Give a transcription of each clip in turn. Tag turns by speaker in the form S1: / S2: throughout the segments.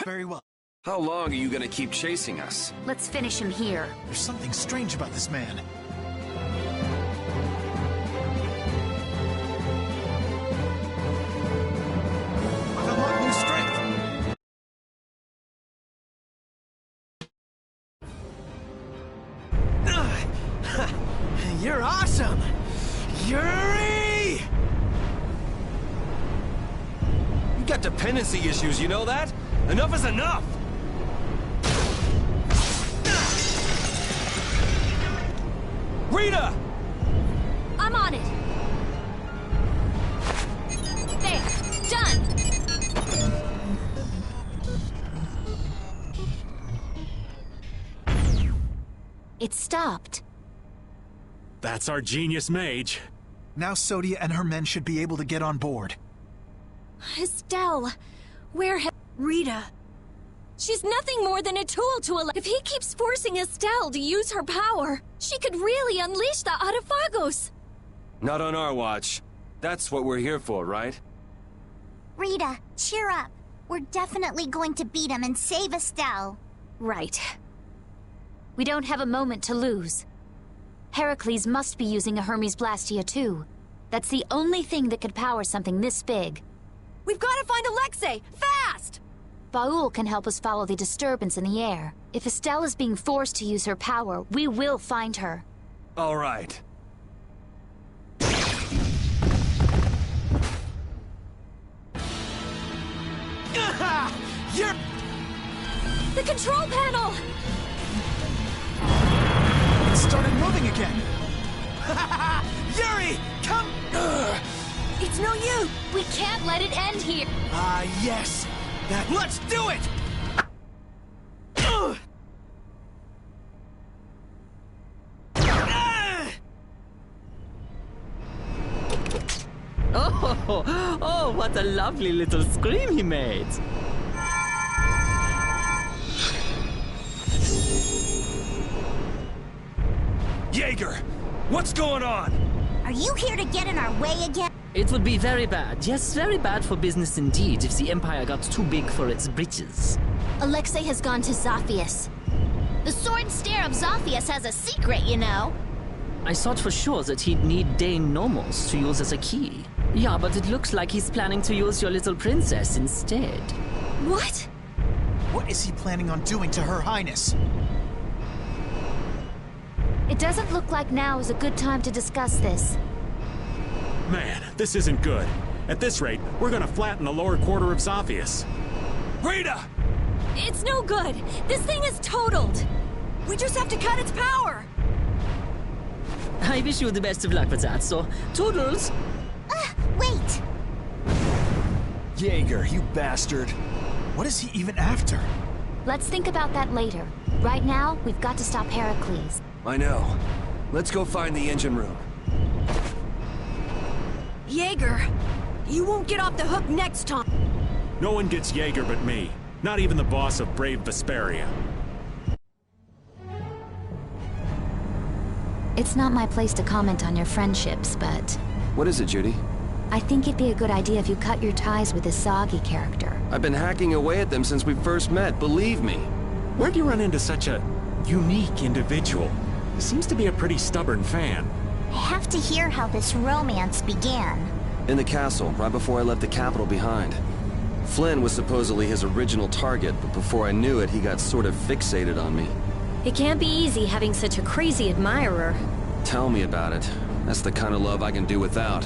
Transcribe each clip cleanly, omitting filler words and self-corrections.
S1: Very well.
S2: How long are you gonna keep chasing us?
S3: Let's finish him here.
S1: There's something strange about this man. I've unlocked new strength. You're awesome! Yuri!
S2: You got dependency issues, you know that? Enough is enough! Rita!
S3: I'm on it. There. Done. It stopped.
S4: That's our genius mage.
S1: Now Sodia and her men should be able to get on board.
S3: Estelle, where have... Rita. She's nothing more than a tool to If he keeps forcing Estelle to use her power, she could really unleash the Autophagos.
S2: Not on our watch. That's what we're here for, right?
S5: Rita, cheer up. We're definitely going to beat him and save Estelle.
S3: Right. We don't have a moment to lose. Heracles must be using a Hermes Blastia too. That's the only thing that could power something this big.
S6: We've got to find Alexei! Fast!
S3: Baul can help us follow the disturbance in the air. If Estelle is being forced to use her power, we will find her.
S2: All right.
S1: You're...
S3: The control panel!
S1: It started moving again. Yuri, come...
S3: It's no use! We can't let it end here!
S1: Yes. Let's do it!
S7: Oh, what a lovely little scream he made.
S2: Jaeger! What's going on?
S5: Are you here to get in our way again?
S7: It would be very bad, yes, very bad for business indeed if the Empire got too big for its britches.
S3: Alexei has gone to Zophius.
S5: The sword stare of Zophius has a secret, you know.
S7: I thought for sure that he'd need Dane Nomos to use as a key. Yeah, but it looks like he's planning to use your little princess instead.
S3: What?
S1: What is he planning on doing to Her Highness?
S3: It doesn't look like now is a good time to discuss this.
S4: Man, this isn't good. At this rate, we're gonna flatten the lower quarter of Zophius.
S2: Rita!
S6: It's no good! This thing is totaled! We just have to cut its power!
S7: I wish you the best of luck with that, so toodles!
S5: Wait!
S1: Jaeger, you bastard. What is he even after?
S3: Let's think about that later. Right now, we've got to stop Heracles.
S2: I know. Let's go find the engine room.
S6: Jaeger, you won't get off the hook next time!
S4: No one gets Jaeger but me. Not even the boss of brave Vesperia.
S3: It's not my place to comment on your friendships, but...
S2: What is it, Judy?
S3: I think it'd be a good idea if you cut your ties with this Soggy character.
S2: I've been hacking away at them since we first met, believe me.
S4: Where'd you run into such a unique individual? He seems to be a pretty stubborn fan.
S5: I have to hear how this romance began.
S2: In the castle, right before I left the capital behind. Flynn was supposedly his original target, but before I knew it, he got sort of fixated on me.
S6: It can't be easy having such a crazy admirer.
S2: Tell me about it. That's the kind of love I can do without.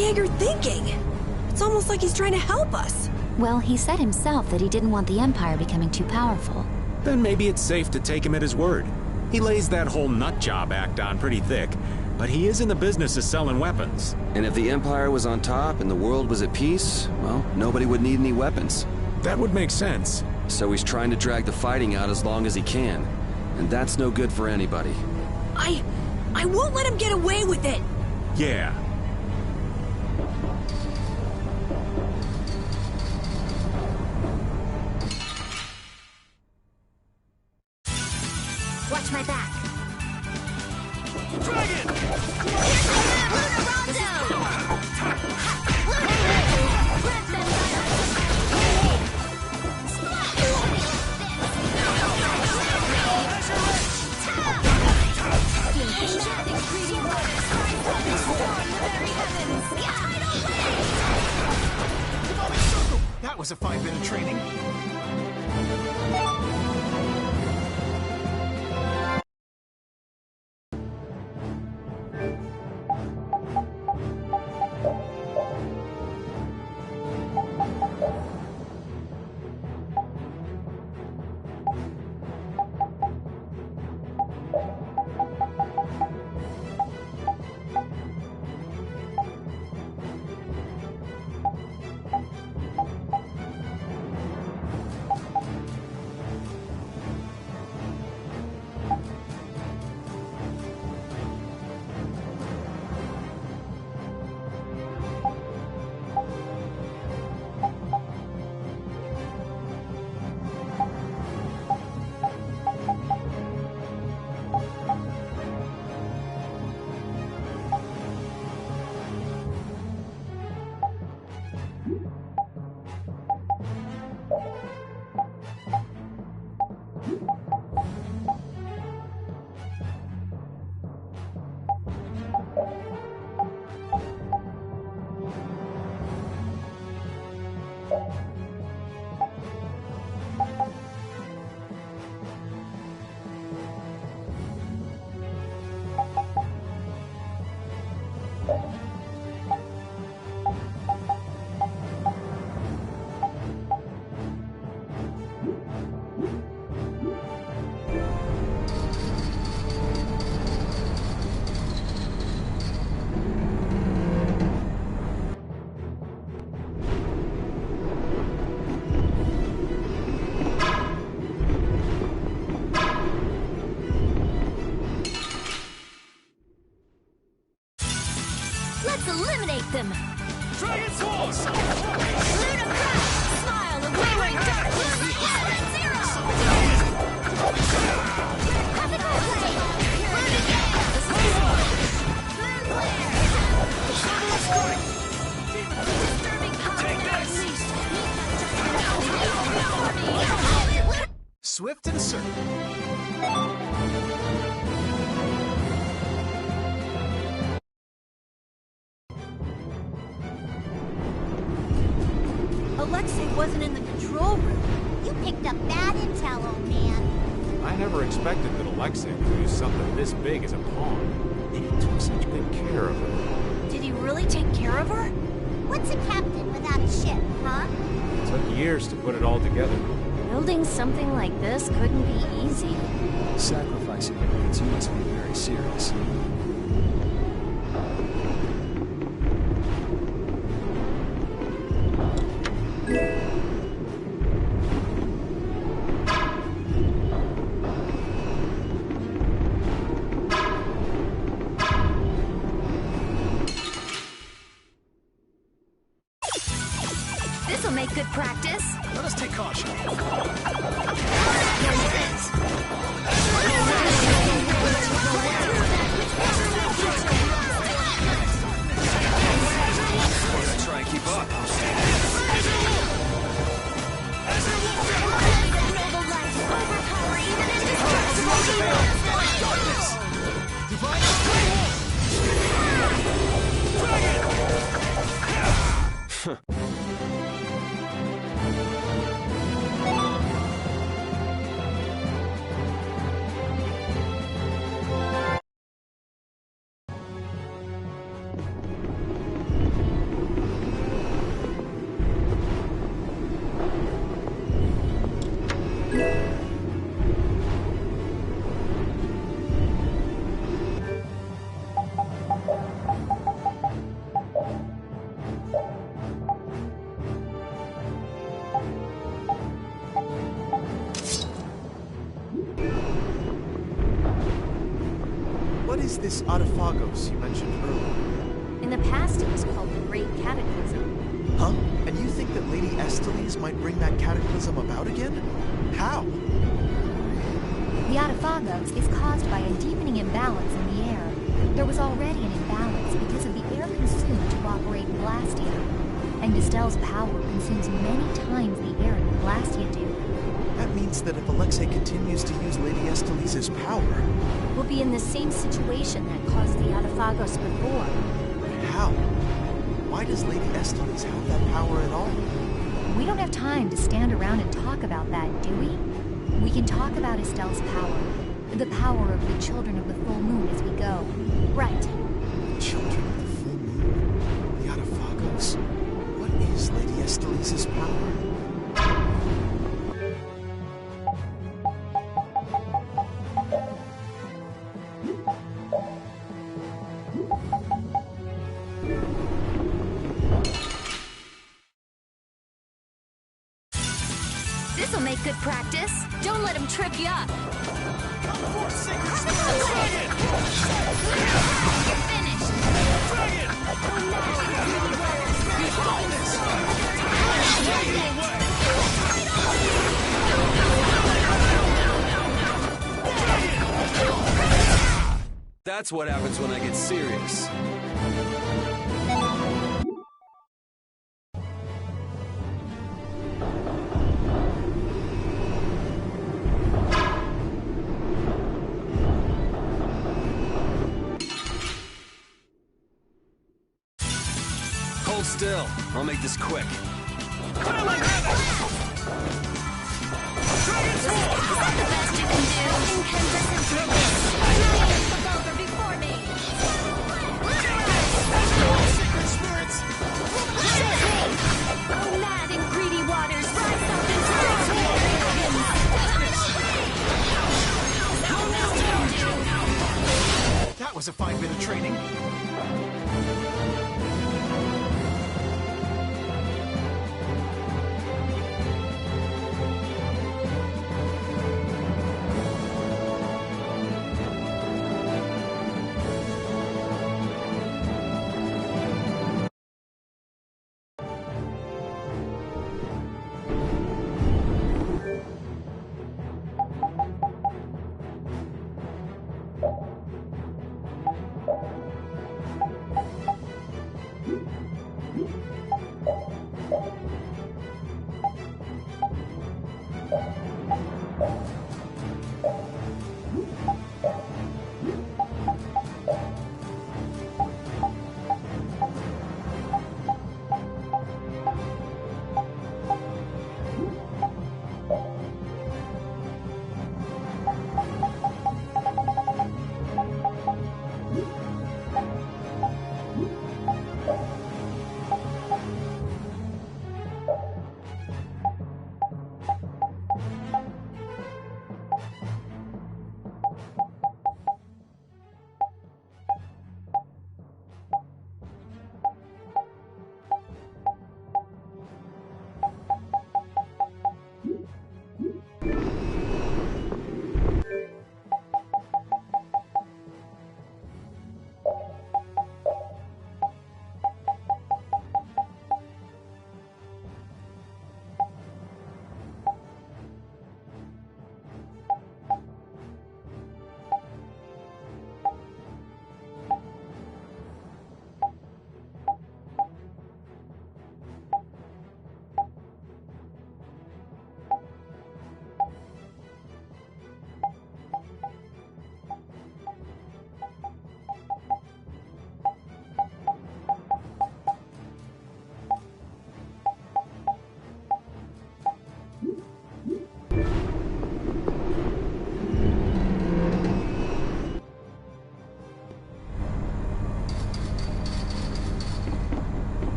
S6: Jaeger thinking? It's almost like he's trying to help us.
S3: Well, he said himself that he didn't want the Empire becoming too powerful.
S4: Then maybe it's safe to take him at his word. He lays that whole nut job act on pretty thick, but he is in the business of selling weapons.
S2: And if the Empire was on top and the world was at peace, well, nobody would need any weapons.
S4: That would make sense.
S2: So he's trying to drag the fighting out as long as he can. And that's no good for anybody.
S6: I won't let him get away with it!
S4: Yeah.
S5: Watch my back.
S1: That was a fine bit of training.
S3: Let's eliminate them!
S1: Dragon Sword!
S3: Ludicrous! Smile of wayward darkness! Zero! Classical blade! Loaded gas! Moon flare! Disturbing power unleashed!
S1: Swift and assertive.
S6: Alexei wasn't in the control room.
S5: You picked up bad intel, old man.
S8: I never expected that Alexei would use something this big as a pawn. He took such good care of her.
S6: Did he really take care of her?
S5: What's a captain without a ship, huh?
S8: It took years to put it all together.
S3: Building something like this couldn't be easy.
S1: Sacrificing it means you must be very serious.
S3: This'll make good practice.
S1: Let us take caution.
S2: Try and keep up.
S3: Noble light, overpower even indestructible evil.
S1: Divine strength!
S9: is this Autophagos you mentioned earlier?
S6: In the past, it was called the Great Cataclysm.
S9: Huh? And you think that Lady Estellise might bring that cataclysm about again? How?
S10: The Autophagos is caused by a deepening imbalance in the air. There was already an imbalance because of the air consumed to operate Blastia. And Estelle's power consumes many times the air that Blastia do.
S9: That means that if Alexei continues to use Lady Estellise's power...
S6: We'll be in the same situation that caused the Autophagos before.
S9: But how? Why does Lady Estellise have that power at all?
S10: We don't have time to stand around and talk about that, do we? We can talk about Estelle's power. The power of the Children of the Full Moon as we go.
S6: Right.
S9: Children of the Full Moon? The Autophagos? What is Lady Estellise's power?
S3: This'll make good practice. Don't let him trip you up. You're
S2: That's what happens when I get serious. Hold still. I'll make this quick.
S3: Is that the best you can do? Incandescent release. Annihilate the vulgar before me. Sacred spirits. Oh, mad and greedy waters, rise up into the
S9: That was a fine bit of training.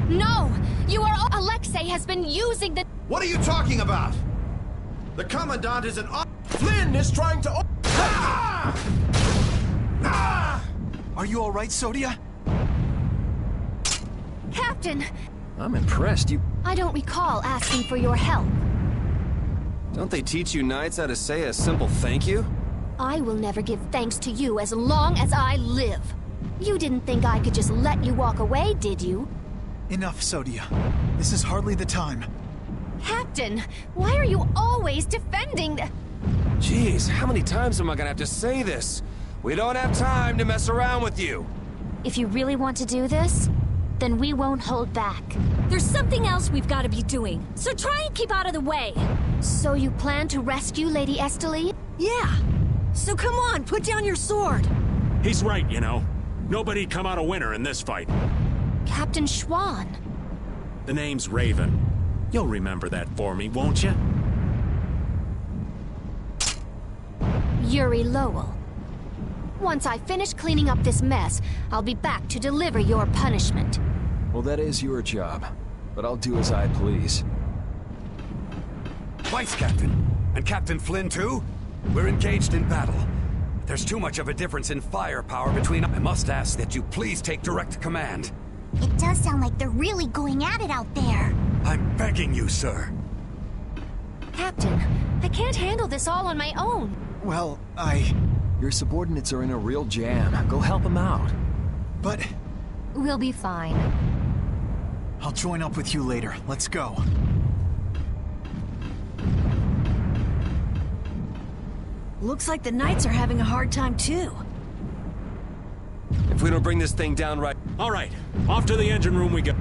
S3: No! You are all— Alexei has been using the—
S11: What are you talking about?
S9: The Commandant is an Flynn is trying to... Ah! Ah!
S1: Are you all right, Sodia?
S10: Captain,
S1: I'm impressed.
S10: I don't recall asking for your help.
S2: Don't they teach you knights how to say a simple thank you?
S10: I will never give thanks to you as long as I live. You didn't think I could just let you walk away, did you?
S1: Enough, Sodia. This is hardly the time.
S10: Captain, why are you always defending the...
S2: Jeez, how many times am I gonna have to say this? We don't have time to mess around with you.
S10: If you really want to do this, then we won't hold back.
S3: There's something else we've got to be doing, so try and keep out of the way.
S10: So you plan to rescue Lady Estelle?
S6: Yeah. So come on, put down your sword.
S4: He's right, you know. Nobody'd come out a winner in this fight.
S10: Captain Schwann.
S4: The name's Raven. You'll remember that for me, won't you?
S10: Yuri Lowell. Once I finish cleaning up this mess, I'll be back to deliver your punishment.
S1: Well, that is your job, but I'll do as I please.
S11: Vice Captain, and Captain Flynn too? We're engaged in battle. There's too much of a difference in firepower between... I must ask that you please take direct command.
S5: It does sound like they're really going at it out there.
S11: I'm begging you, sir.
S10: Captain, I can't handle this all on my own.
S1: Well, Your subordinates are in a real jam. Go help them out. But...
S10: We'll be fine.
S1: I'll join up with you later. Let's go.
S6: Looks like the Knights are having a hard time too.
S2: If we don't bring this thing down right...
S4: All right, off to the engine room we go.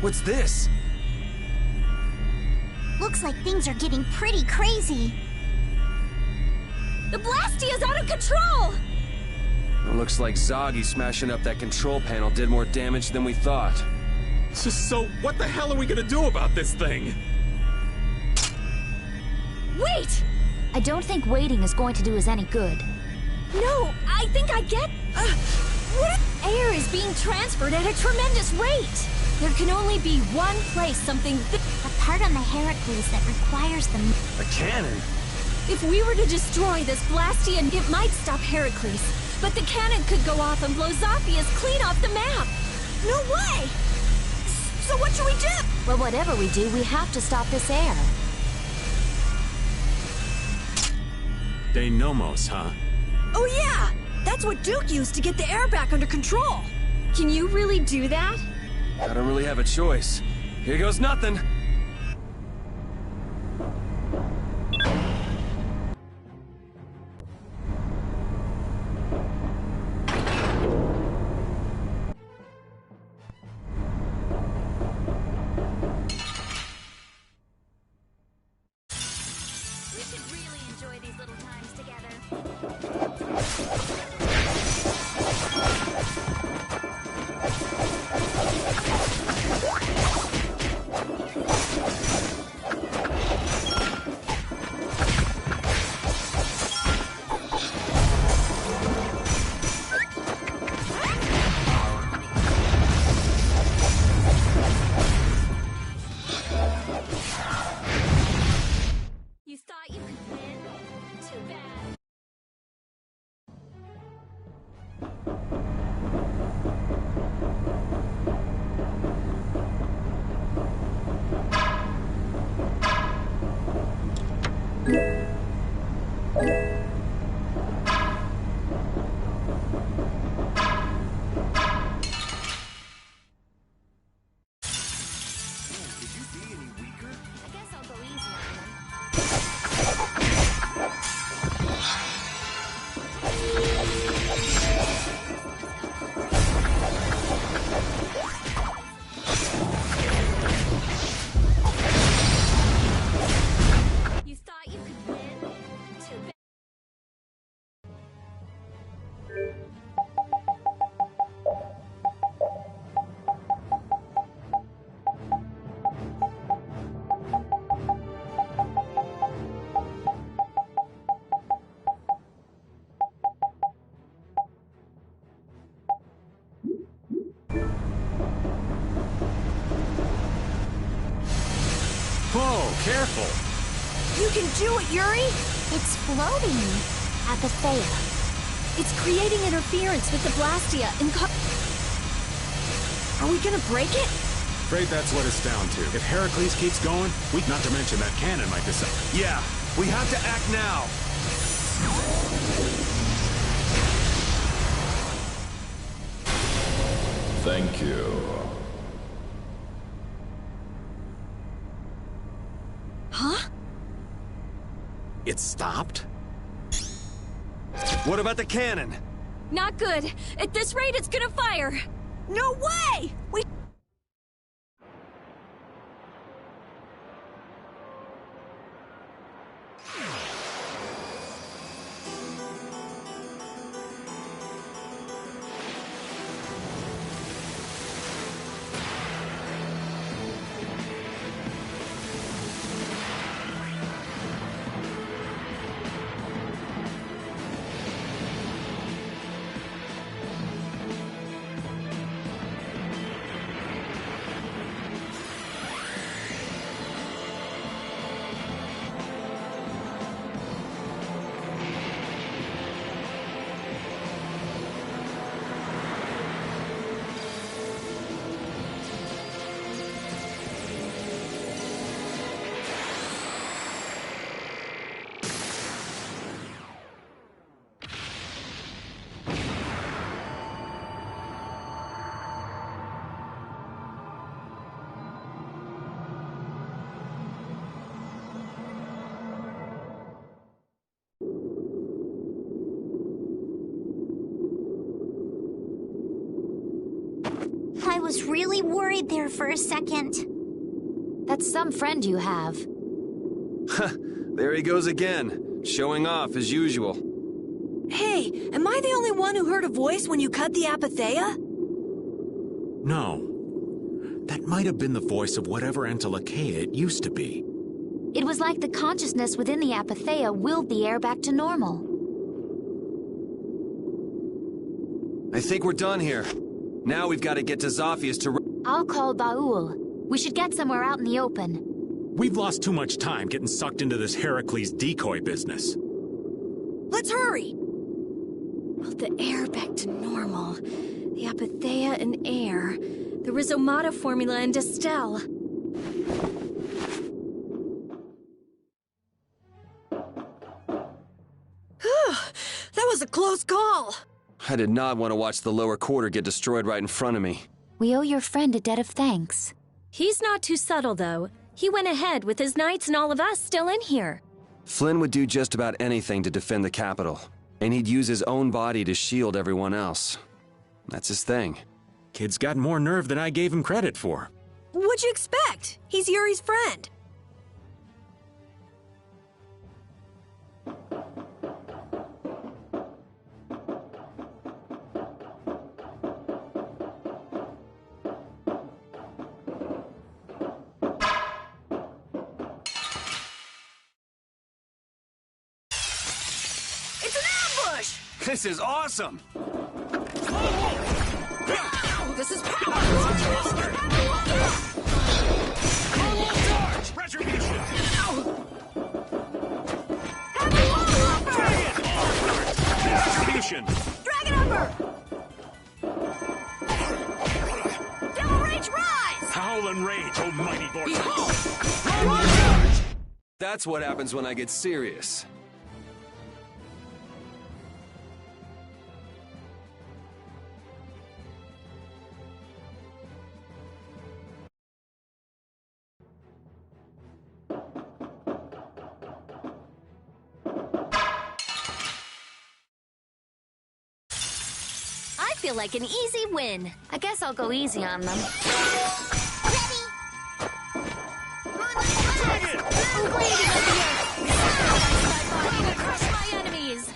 S2: What's this?
S5: Looks like things are getting pretty crazy.
S3: The Blastia's out of control!
S2: It looks like Zoggy smashing up that control panel did more damage than we thought.
S4: So what the hell are we gonna do about this thing?
S3: Wait!
S10: I don't think waiting is going to do us any good.
S3: No, I think I get... what? Air is being transferred at a tremendous rate! There can only be one place something...
S5: The part on the Heracles that requires them...
S2: A cannon?
S3: If we were to destroy this Blastia, it might stop Heracles. But the cannon could go off and blow Zophius clean off the map.
S6: No way! So what should we do?
S10: Well, whatever we do, we have to stop this air.
S4: De Nomos, huh?
S6: Oh yeah! That's what Duke used to get the air back under control.
S3: Can you really do that?
S2: I don't really have a choice. Here goes nothing.
S3: We should really enjoy these little times together.
S4: careful.
S6: You can do it, Yuri!
S5: It's floating.
S3: Apatheia. It's creating interference with the Blastia and
S6: Are we gonna break it?
S4: Afraid that's what it's down to. If Heracles keeps going, not to mention that cannon might decide.
S2: Yeah, we have to act now.
S12: Thank you.
S6: Huh?
S4: It stopped?
S2: What about the cannon?
S3: Not good. At this rate, it's gonna fire.
S6: No way! We...
S5: I was really worried there for a second.
S10: That's some friend you have.
S2: There he goes again, showing off as usual.
S6: Hey, am I the only one who heard a voice when you cut the Apatheia?
S4: No. That might have been the voice of whatever Antilocheia it used to be.
S10: It was like the consciousness within the Apatheia willed the air back to normal.
S2: I think we're done here. Now we've got to get to Zophius to...
S10: I'll call Baul. We should get somewhere out in the open.
S4: We've lost too much time getting sucked into this Heracles decoy business.
S6: Let's hurry!
S3: Oh, the air back to normal. The Apatheia and air. The Rhizomata formula and Estelle.
S6: That was a close call!
S2: I did not want to watch the lower quarter get destroyed right in front of me.
S10: We owe your friend a debt of thanks.
S3: He's not too subtle, though. He went ahead with his knights and all of us still in here.
S2: Flynn would do just about anything to defend the capital, and he'd use his own body to shield everyone else. That's his thing.
S4: Kid's got more nerve than I gave him credit for.
S6: What'd you expect? He's Yuri's friend.
S2: This is awesome!
S6: This is power!
S8: Charge! Retribution! Retribution!
S6: Dragon Upper! Devil Rage Rise!
S8: Howl and rage, oh mighty
S6: Behold!
S2: That's what happens when I get serious.
S3: I feel like an easy win.
S10: I guess I'll go easy on them.
S5: Ready?
S3: Crush my enemies.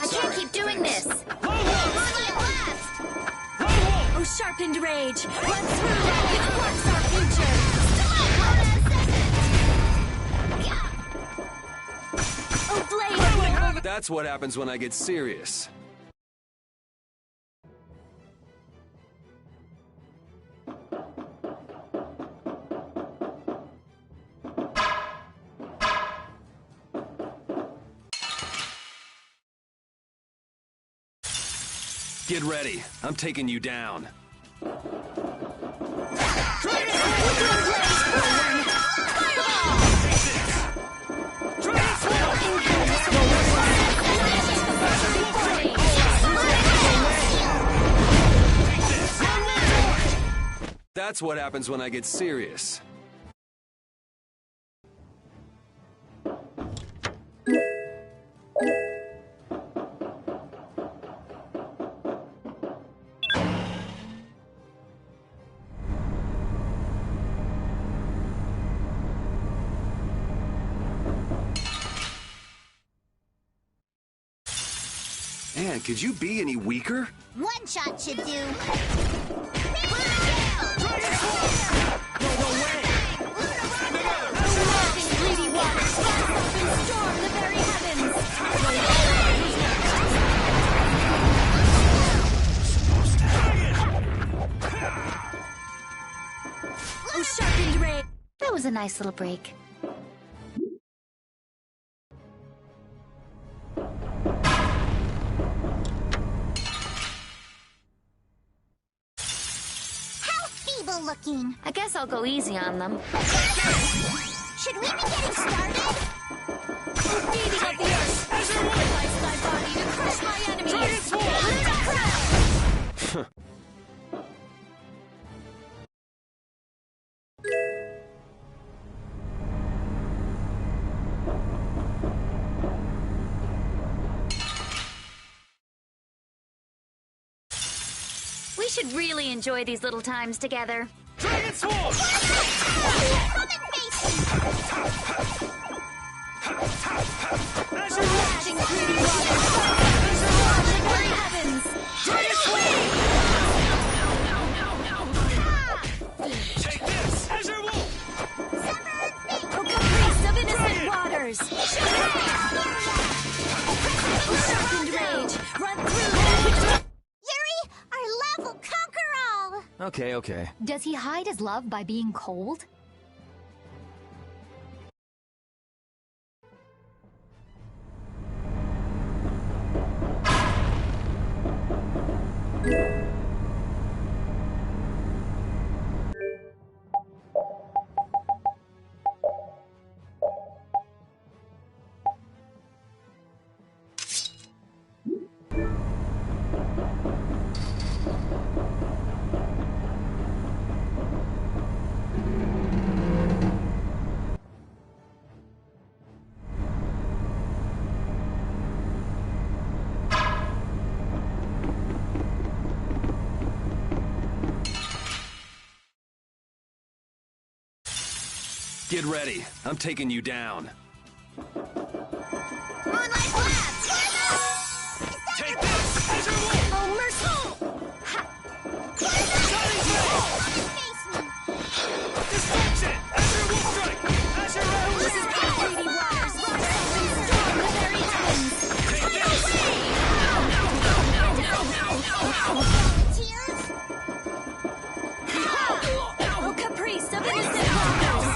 S10: I can't keep doing this.
S3: Oh, sharpened rage. Run through that. It works our future. Oh, blade.
S2: That's what happens when I get serious. Get ready. I'm taking you down. That's what happens when I get serious. Man, could you be any weaker?
S5: One shot should do.
S10: That was a nice little break.
S5: Looking.
S10: I guess I'll go easy on them.
S5: Should we be getting started?
S6: Beating of the earth! Sacrifice thy body to crush my enemies!
S10: We should really enjoy these little times together.
S9: Dragon Sword!
S5: Come and face me!
S9: As you
S6: Flashing greedy waters! As you watch the very heavens!
S9: Dragon Sword! Take this! As your wolf!
S6: Oh, caprice of innocent waters! Oh, sharpened rage! Run through them!
S5: Our love will conquer all!
S1: Okay, okay.
S10: Does he hide his love by being cold?
S2: Get ready. I'm taking you down.
S5: Moonlight Blast!
S9: Take this! As your wolf!
S6: Oh, merciful!
S5: Face me!
S9: Destruction! As your wolf strike! As your arrow
S6: Greedy waters! Rise up and storm the very heavens!
S9: Take this!
S5: Tears?
S6: Oh, caprice of innocent waters!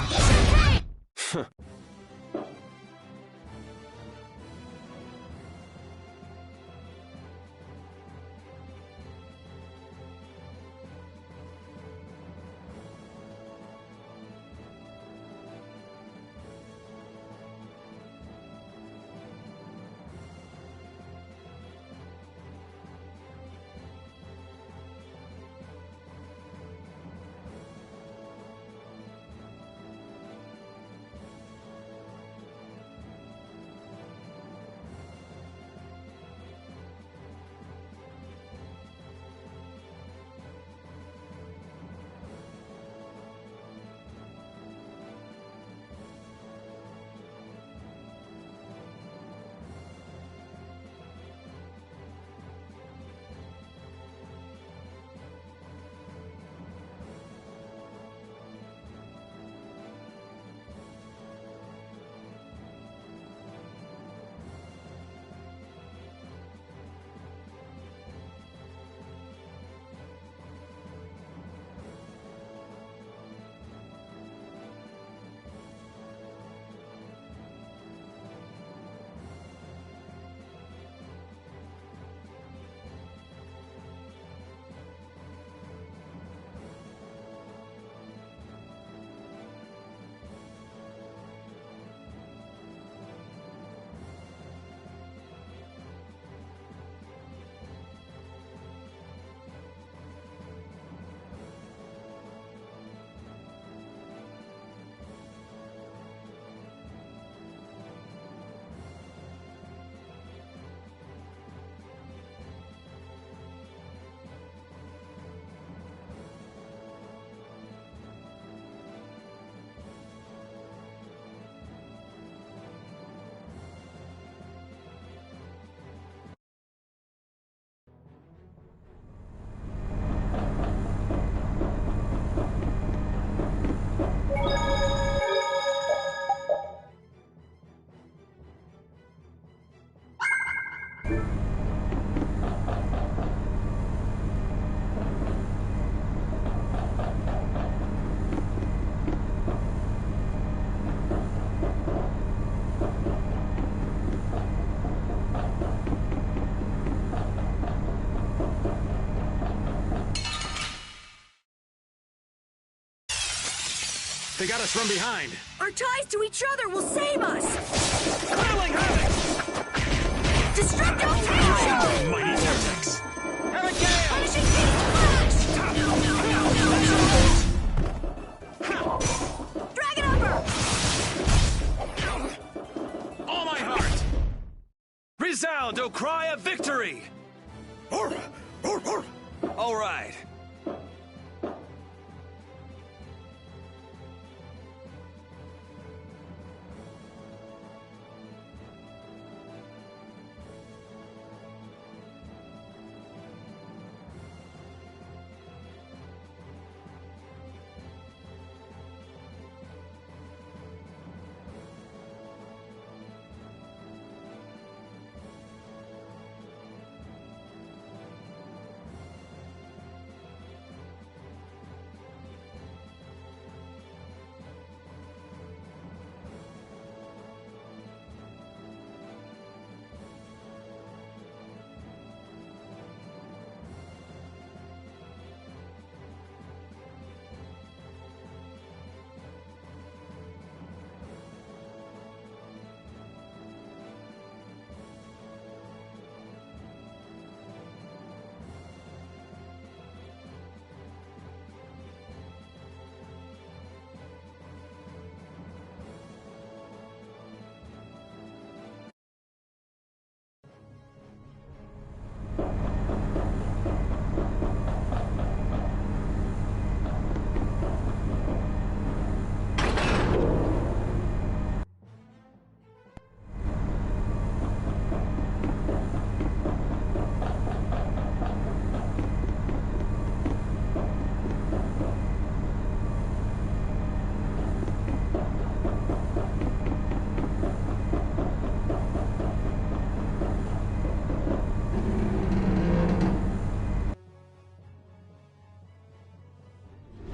S4: They got us from behind.
S6: Our ties to each other will save us!
S4: Whirling havoc!
S6: Destructo Tail!
S4: Mighty vortex! Have a gale!
S6: Punishing Beast Flash! Dragon Upper!
S4: All my heart!
S11: Resound, O cry of victory! All right.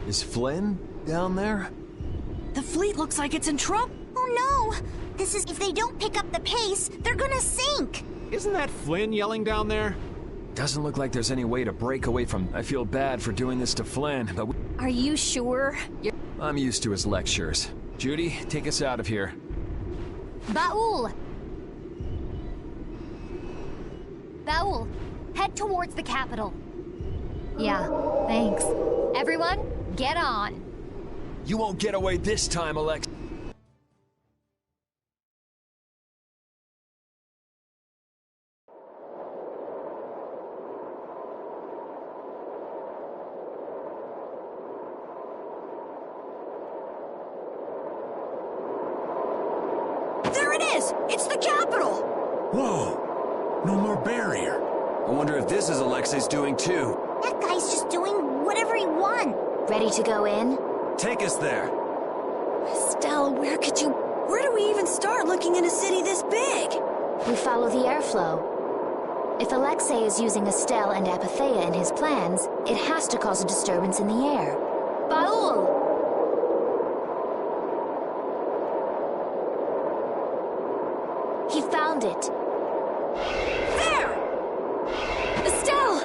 S1: Is Flynn down there?
S6: The fleet looks like it's in trouble.
S5: Oh no! This is if they don't pick up the pace, they're gonna sink!
S8: Isn't that Flynn yelling down there?
S1: Doesn't look like there's any way to break away from... I feel bad for doing this to Flynn, but
S3: Are you sure?
S1: I'm used to his lectures. Judy, take us out of here.
S10: Baul! Baul, head towards the capital. Yeah, thanks. Everyone, get on.
S1: You won't get away this time, Alex.
S6: There it is! It's the capital!
S4: Whoa! No more barrier.
S2: I wonder if this is Alexei's doing too.
S5: That guy's just doing whatever he wants.
S3: Ready to go in?
S2: Take us there.
S6: Estelle, where could you... Where do we even start looking in a city this big?
S3: We follow the airflow. If Alexei is using Estelle and Apatheia in his plans, it has to cause a disturbance in the air. Baul! He found it.
S6: There! Estelle!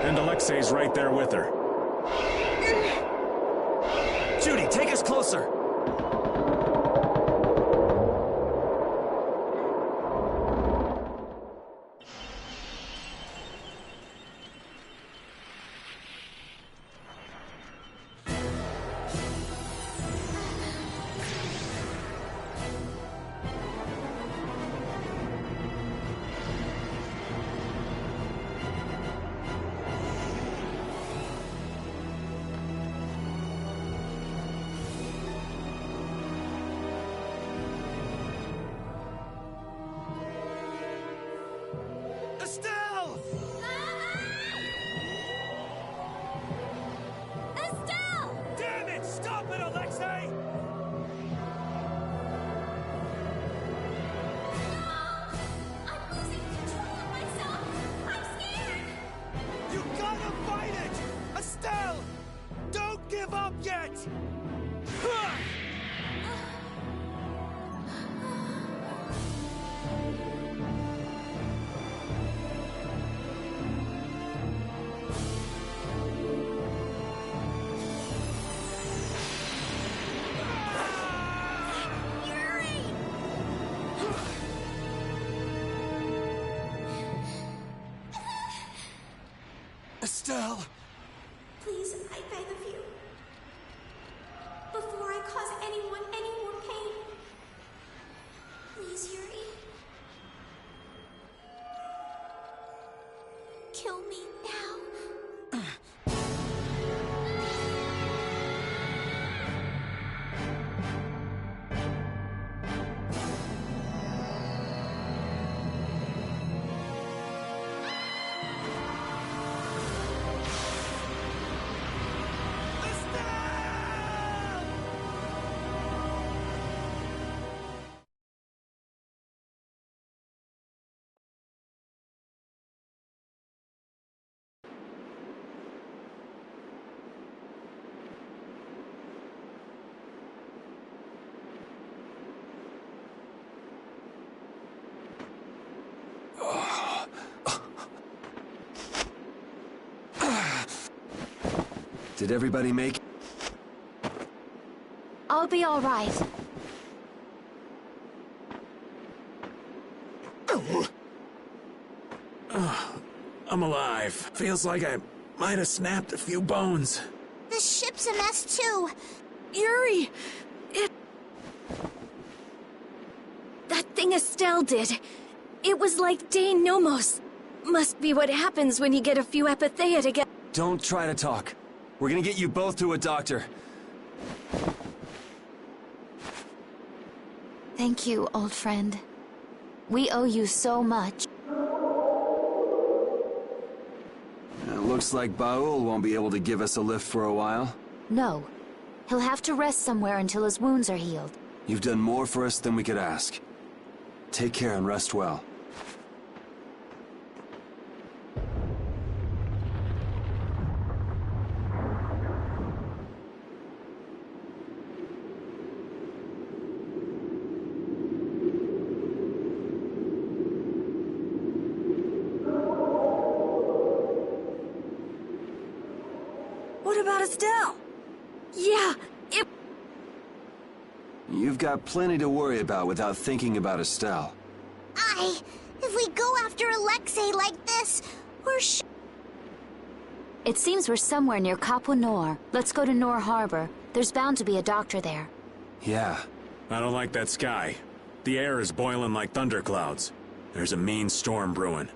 S4: And Alexei's right there with her.
S2: Judy, take us closer. Estelle!
S3: Estelle!
S2: Damn it! Stop it, Alexei!
S3: I'm losing control of myself! I'm scared!
S2: You gotta fight it! Estelle! Don't give up yet! Did everybody make it?
S10: I'll be all right.
S4: I'm alive. Feels like I might have snapped a few bones.
S5: The ship's a mess too.
S6: Yuri!
S3: That thing Estelle did. It was like Dane Nomos. Must be what happens when you get a few epithea together.
S2: Don't try to talk. We're gonna get you both to a doctor.
S10: Thank you, old friend. We owe you so much.
S2: It looks like Baul won't be able to give us a lift for a while.
S10: No. He'll have to rest somewhere until his wounds are healed.
S2: You've done more for us than we could ask. Take care and rest well.
S6: What about Estelle?
S3: Yeah,
S2: You've got plenty to worry about without thinking about Estelle.
S5: If we go after Alexei like this, we're
S10: It seems we're somewhere near Capua Nor. Let's go to Nor Harbor. There's bound to be a doctor there.
S2: Yeah.
S4: I don't like that sky. The air is boiling like thunderclouds. There's a mean storm brewing.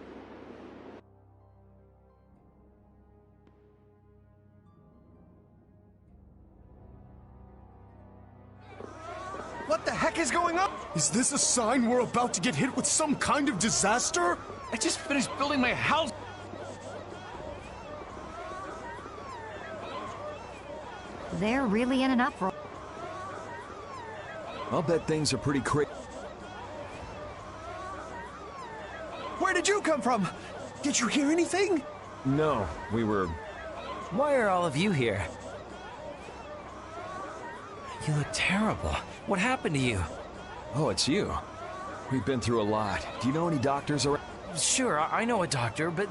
S9: What the heck is going on? Is this a sign we're about to get hit with some kind of disaster?
S1: I just finished building my house.
S10: They're really in an uproar.
S1: I'll bet things are pretty crazy.
S9: Where did you come from? Did you hear anything?
S1: No, we were...
S12: Why are all of you here? You look terrible. What happened to you?
S1: Oh, it's you. We've been through a lot. Do you know any doctors around?
S12: Sure, I know a doctor, but...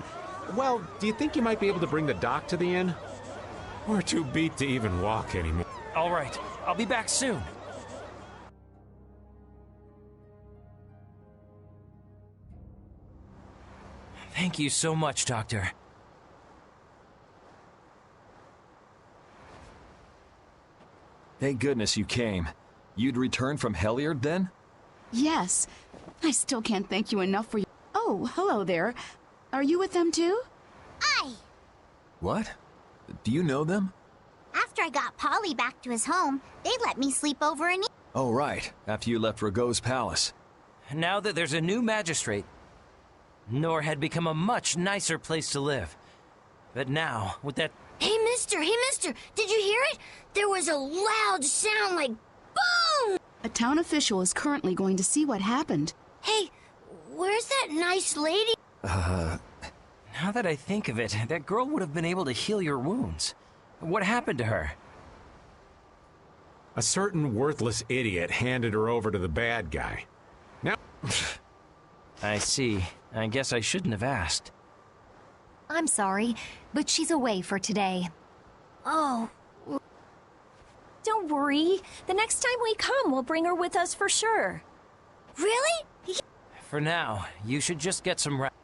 S8: Well, do you think you might be able to bring the doc to the inn? We're too beat to even walk anymore.
S12: All right, I'll be back soon. Thank you so much, Doctor.
S1: Thank goodness you came. You'd returned from Heliard then?
S13: Yes. I still can't thank you enough for you. Oh, hello there. Are you with them too?
S1: What? Do you know them?
S5: After I got Polly back to his home, they let me sleep over in...
S1: Oh, right. After you left Rago's palace.
S12: Now that there's a new magistrate, Nor had become a much nicer place to live. But now, with that...
S3: Hey, mister, did you hear it? There was a loud sound like boom!
S13: A town official is currently going to see what happened.
S3: Hey, where's that nice lady?
S12: Now that I think of it, that girl would have been able to heal your wounds. What happened to her?
S8: A certain worthless idiot handed her over to the bad guy. Now...
S12: I see. I guess I shouldn't have asked.
S10: I'm sorry, but she's away for today.
S3: Oh. Don't worry. The next time we come, we'll bring her with us for sure. Really?
S12: For now, you should just get some rest.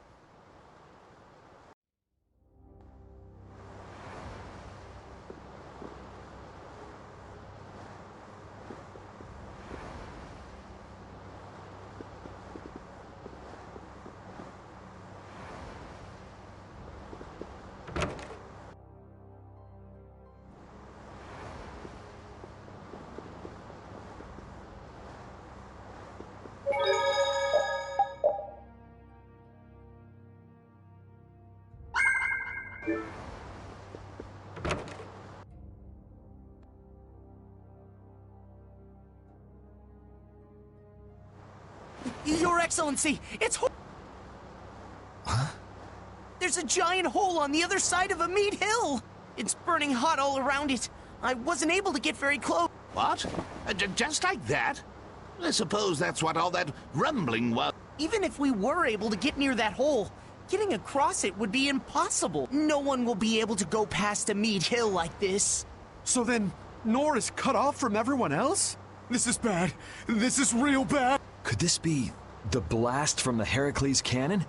S14: Your Excellency, it's Huh? There's a giant hole on the other side of a meat hill. It's burning hot all around it. I wasn't able to get very close.
S15: What? Just like that? I suppose that's what all that rumbling was.
S14: Even if we were able to get near that hole, Getting across it would be impossible. No one will be able to go past a meat hill like this.
S9: So then, Nor is cut off from everyone else? This is bad. This is real bad.
S1: Could this be the blast from the Heracles cannon?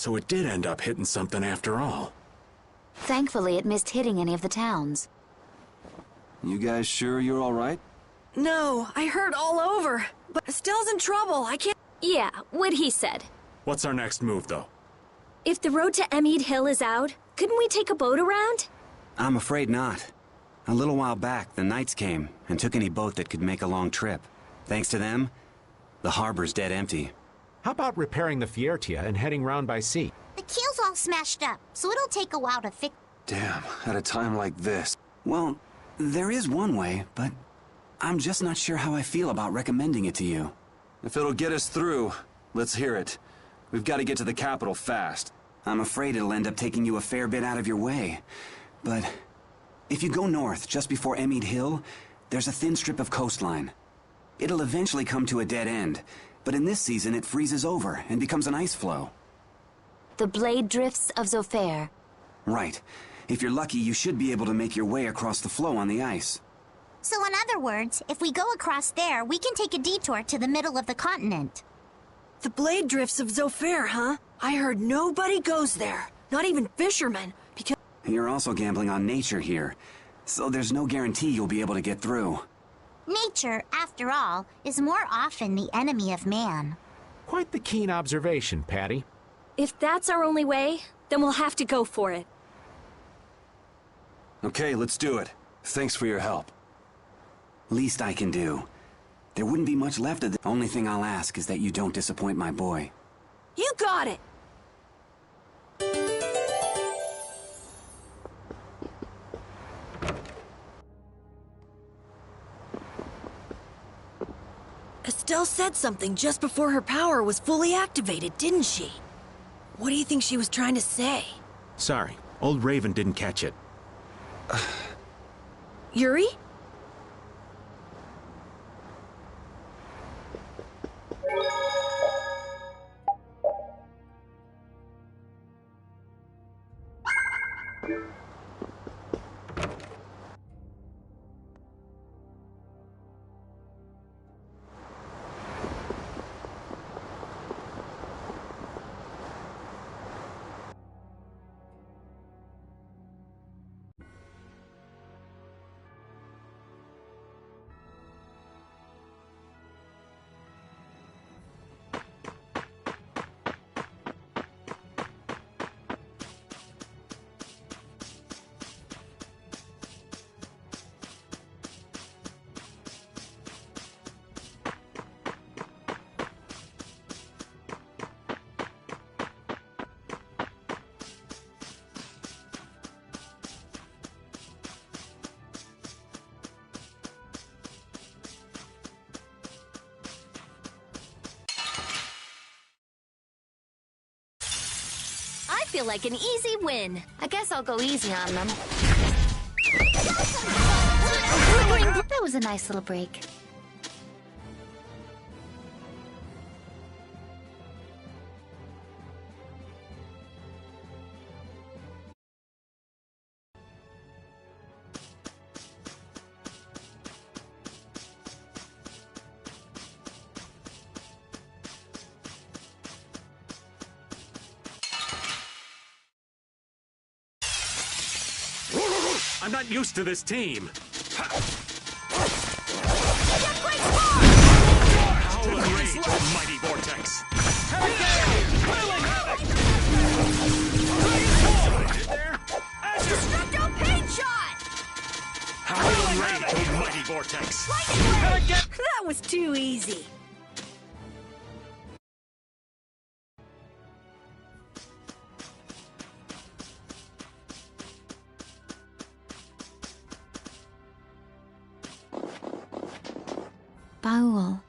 S4: So it did end up hitting something after all.
S10: Thankfully, it missed hitting any of the towns.
S2: You guys sure you're all right?
S6: No, I hurt all over. But Estelle's in trouble. I can't.
S3: Yeah, what he said.
S4: What's our next move, though?
S3: If the road to Emmead Hill is out, couldn't we take a boat around?
S16: I'm afraid not. A little while back, the Knights came and took any boat that could make a long trip. Thanks to them, the harbor's dead empty.
S8: How about repairing the Fiertia and heading round by sea?
S5: The keel's all smashed up, so it'll take a while to fix.
S2: Damn, at a time like this.
S16: Well, there is one way, but I'm just not sure how I feel about recommending it to you.
S2: If it'll get us through, let's hear it. We've got to get to the capital fast.
S16: I'm afraid it'll end up taking you a fair bit out of your way. But if you go north just before Emmead Hill, there's a thin strip of coastline. It'll eventually come to a dead end, but in this season it freezes over and becomes an ice flow.
S10: The blade drifts of Zophair.
S16: Right. If you're lucky, you should be able to make your way across the flow on the ice.
S5: So in other words, if we go across there, we can take a detour to the middle of the continent.
S6: The blade drifts of Zophair, huh? I heard nobody goes there. Not even fishermen, because...
S16: You're also gambling on nature here, so there's no guarantee you'll be able to get through.
S5: Nature, after all, is more often the enemy of man.
S8: Quite the keen observation, Patty.
S3: If that's our only way, then we'll have to go for it.
S2: Okay, let's do it. Thanks for your help.
S16: Least I can do. There wouldn't be much left of the only thing I'll ask is that you don't disappoint my boy.
S6: You got it! Estelle said something just before her power was fully activated, didn't she? What do you think she was trying to say?
S4: Sorry, old Raven didn't catch it.
S6: Yuri?
S3: feel like an easy win.
S10: I guess I'll go easy on them. That was a nice little break.
S4: I'm not used to this team. Howl and rage, mighty vortex.
S3: Destructo paint shot!
S4: Howl and rage, mighty vortex.
S6: That was too easy.
S10: Baul.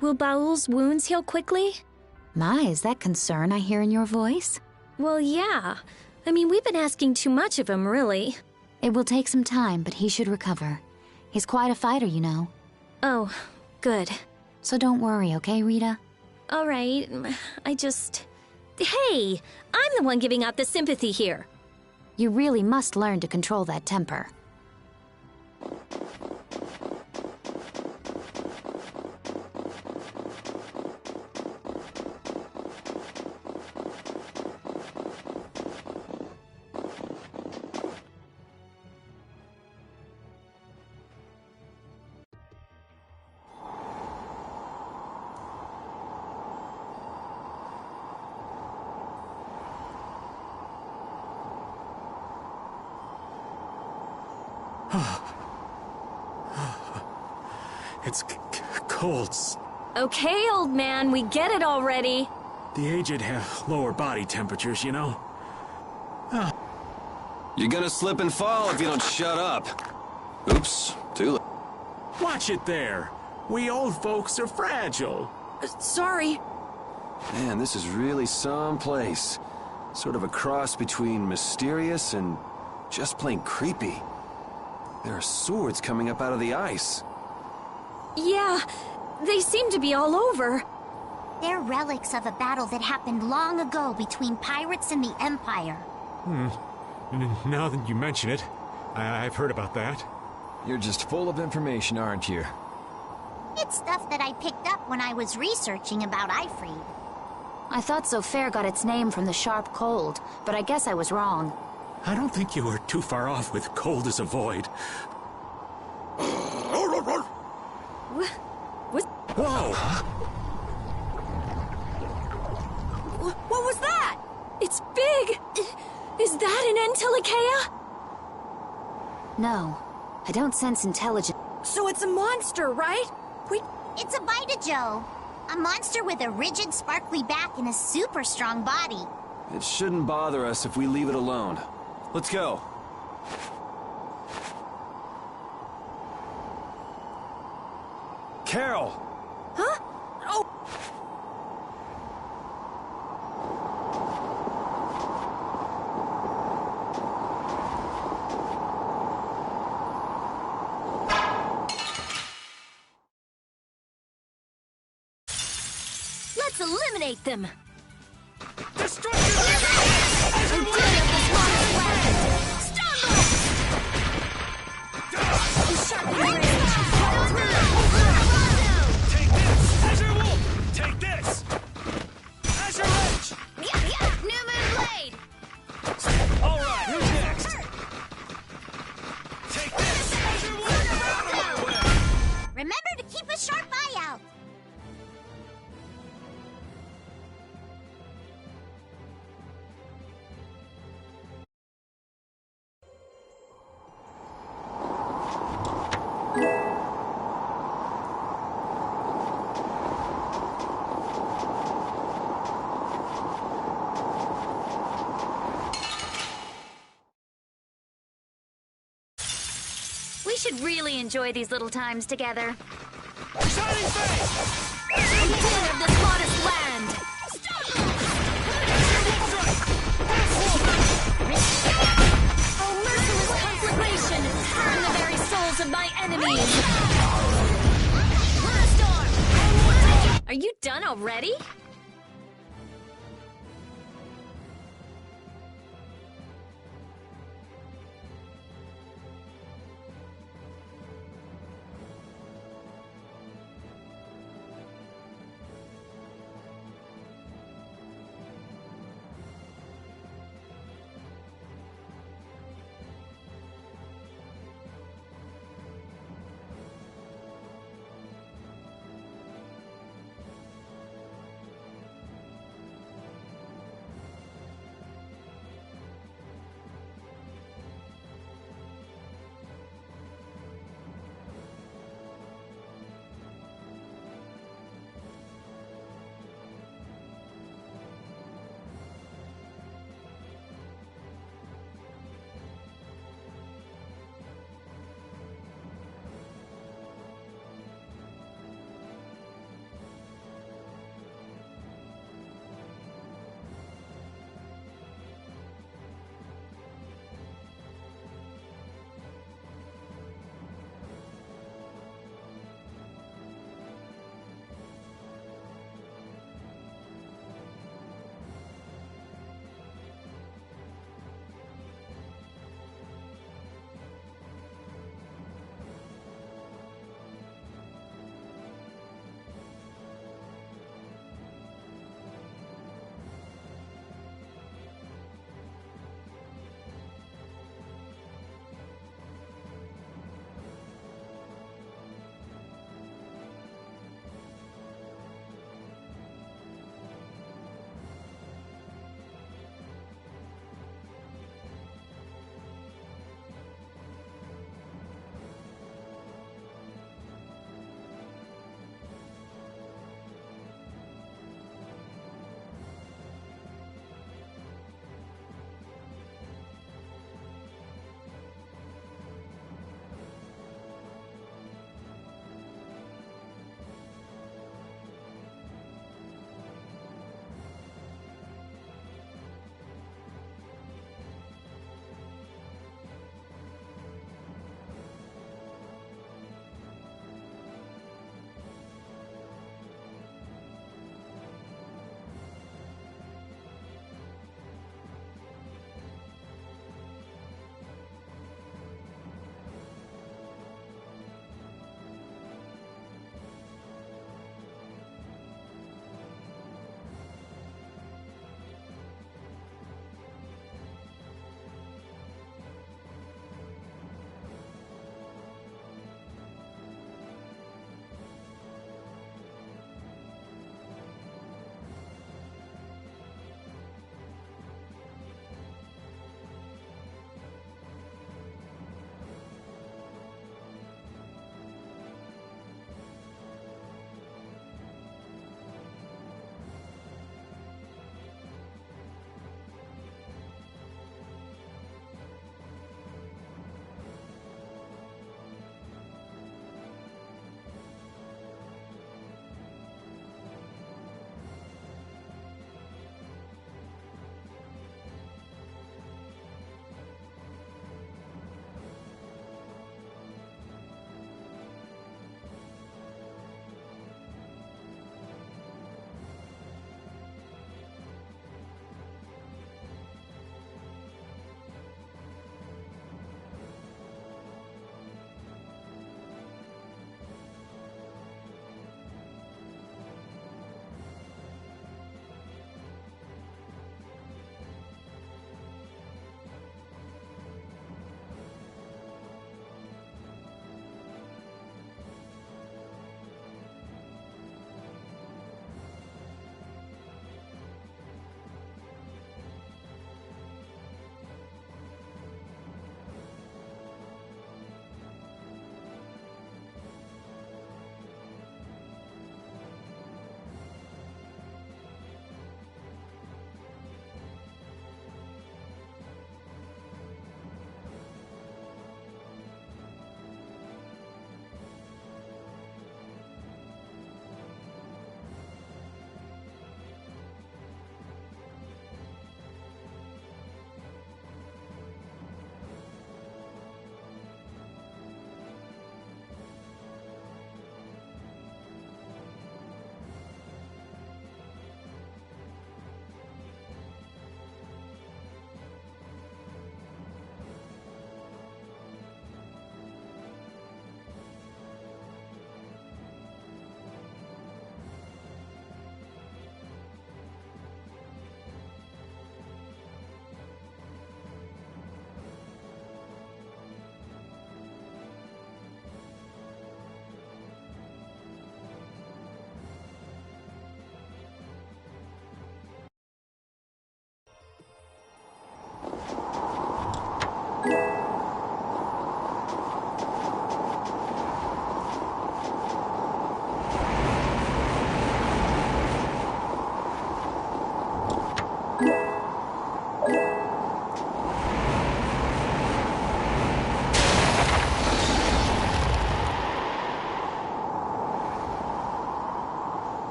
S3: Will Baul's wounds heal quickly?
S10: My, is that concern I hear in your voice?
S3: Well, yeah. I mean, we've been asking too much of him, really.
S10: It will take some time, but he should recover. He's quite a fighter, you know.
S3: Oh, good.
S10: So don't worry, okay, Rita?
S3: All right, I just... Hey! I'm the one giving out the sympathy here.
S10: You really must learn to control that temper.
S4: It's cold.
S3: Okay, old man, we get it already.
S4: The aged have lower body temperatures, you know?
S2: You're gonna slip and fall if you don't shut up. Oops, too late.
S4: Watch it there. We old folks are fragile.
S6: Sorry.
S2: Man, this is really some place. Sort of a cross between mysterious and just plain creepy. There are swords coming up out of the ice.
S3: Yeah, they seem to be all over.
S5: They're relics of a battle that happened long ago between pirates and the Empire.
S4: Now that you mention it, I've heard about that.
S1: You're just full of information, aren't you?
S5: It's stuff that I picked up when I was researching about Ifrid.
S10: I thought Sofair got its name from the sharp cold, but I guess I was wrong.
S4: I don't think you were too far off with cold as a void. Whoa!
S3: What was that? It's big! Is that an Antilochea?
S10: No, I don't sense intelligence.
S6: So it's a monster, right?
S5: It's a Bitajo. A monster with a rigid, sparkly back and a super strong body.
S2: It shouldn't bother us if we leave it alone. Let's go. Carol!
S6: Huh? Oh!
S3: Let's eliminate them!
S11: Take this! Azure Edge!
S3: New Moon Blade!
S11: Alright, who's next? Take this! Azure Wolf!
S5: Remember to keep a sharp eye out.
S10: We should really enjoy these little times together.
S11: Shining Face!
S3: King of this modest land!
S11: Azure Wolf Strike!
S3: Ready?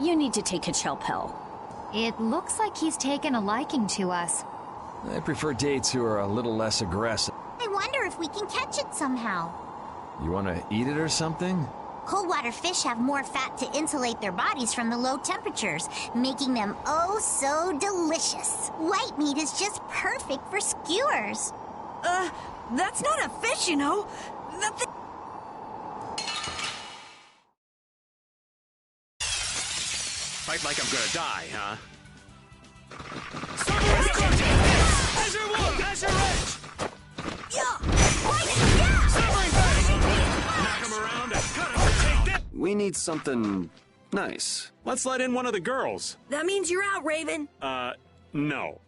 S3: You need to take a chill pill.
S10: It looks like he's taken a liking to us.
S1: I prefer dates who are a little less aggressive.
S5: I wonder if we can catch it somehow.
S1: You want to eat it or something?
S5: Cold water fish have more fat to insulate their bodies from the low temperatures, making them oh so delicious. White meat is just perfect for skewers.
S6: That's not a fish, you know.
S4: Fight like I'm gonna die, huh?
S2: We need something nice.
S4: Let's let in one of the girls.
S6: That means you're out, Raven.
S4: No.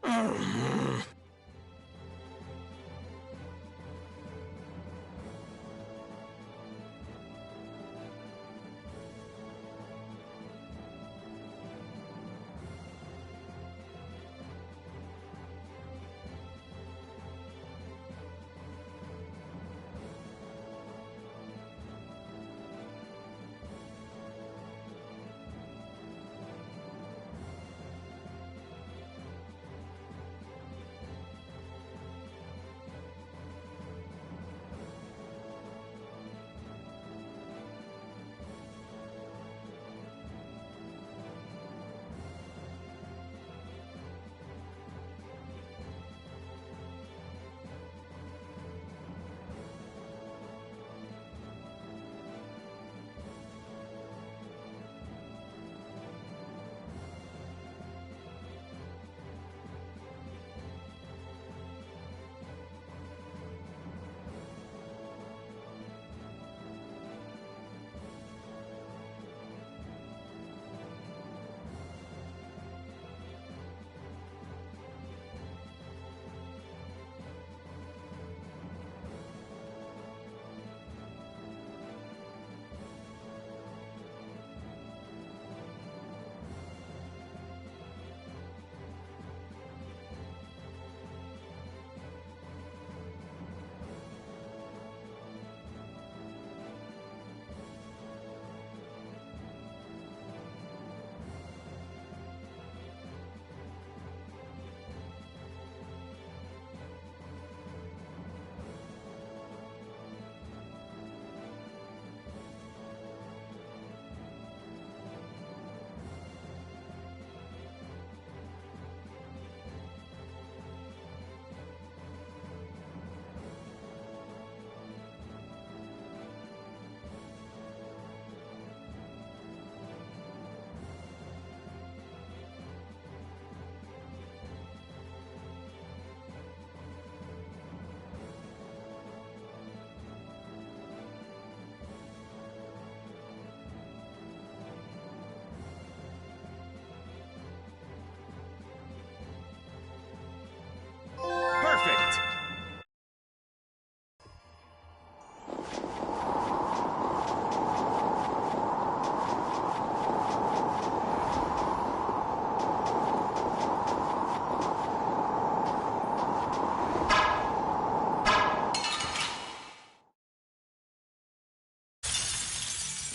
S4: Perfect!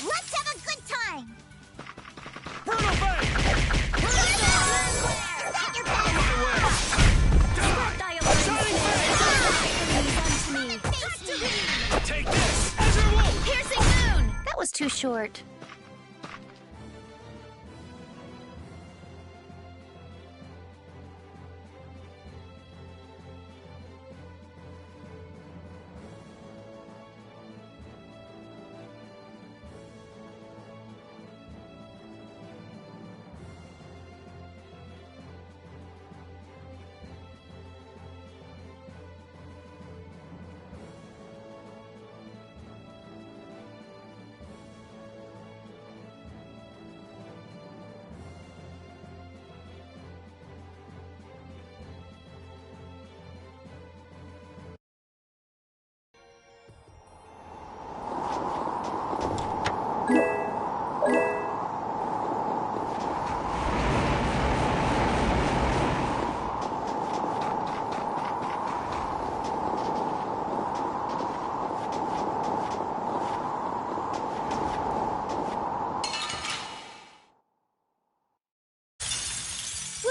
S5: Let's have a good time!
S15: Take this! Azure Wolf!
S5: Piercing Moon! That was too short.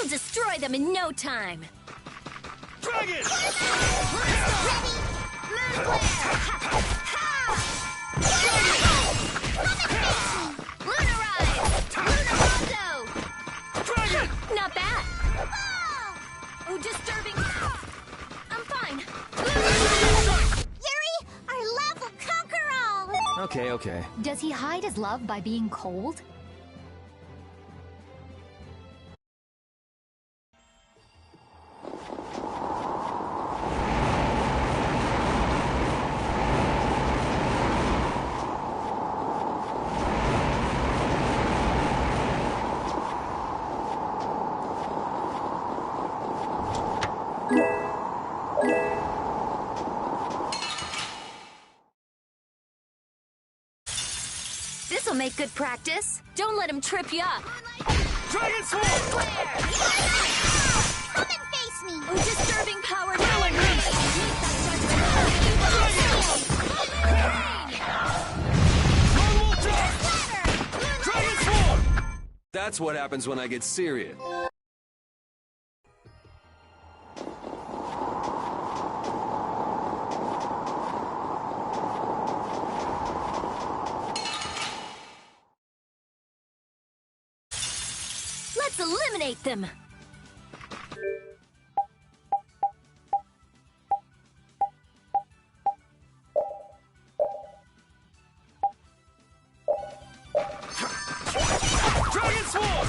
S3: We'll destroy them in no time.
S15: Dragon!
S5: Ready? Moon Glare!
S15: Dragon!
S3: Not bad. Oh, disturbing. I'm fine.
S5: Yuri, our love will conquer all!
S1: Okay, okay.
S10: Does he hide his love by being cold?
S3: This'll make good practice. Don't let him trip you up.
S15: Dragon Sword!
S5: Come and face me!
S3: Oh, disturbing power
S15: Dragon Sword!
S2: That's what happens when I get serious.
S3: Let's eliminate them.
S15: Dragon Sword!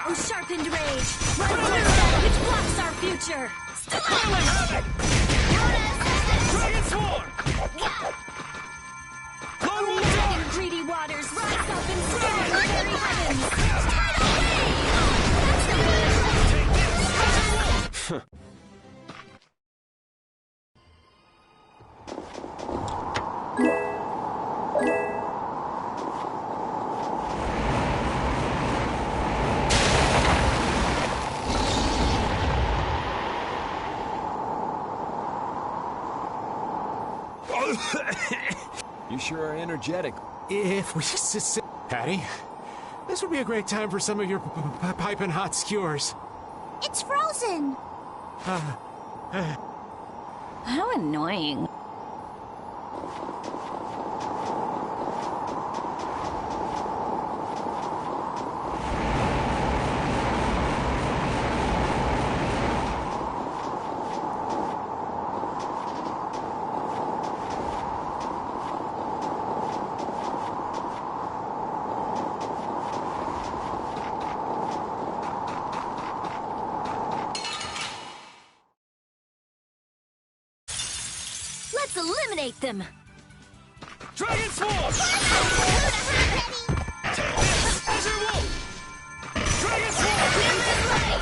S3: Oh, sharpened rage. Run through that which blocks our future.
S15: Dragon Sword!
S3: In greedy waters, rise up and swim in the very heavens.
S1: You sure are energetic.
S8: If we sit... Patty, this would be a great time for some of your piping hot skewers.
S5: It's frozen!
S3: How annoying. Let's eliminate them.
S15: Dragon Sword! Azure Wolf! Dragon Sword!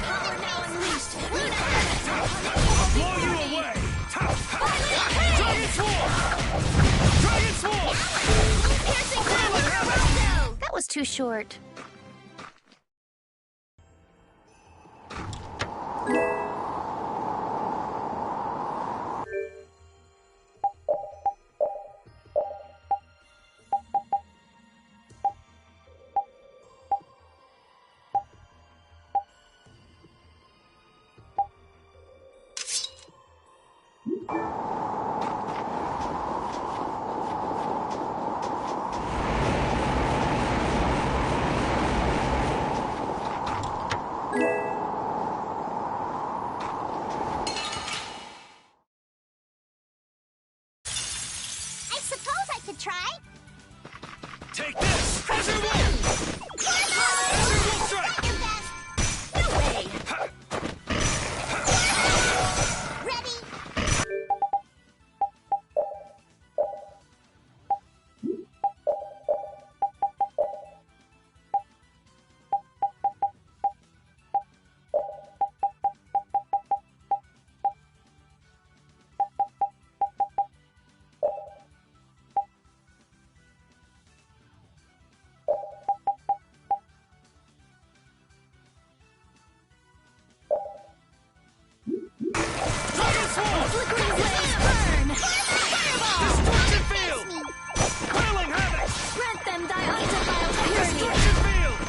S3: Power now unleashed.
S15: Blow you away! Dragon Sword! Dragon Sword!
S3: That was too short.
S5: I suppose I could try.
S15: Take this! Azure Wolf! Azure Wolf Strike!
S5: Your best.
S3: No way.
S5: Ready?
S15: Dragon Sword!
S3: Flickering blaze burn.
S15: Destruction Field! Quelling Havoc!
S3: Grant them thy undefiled purity.
S15: Destruction Field!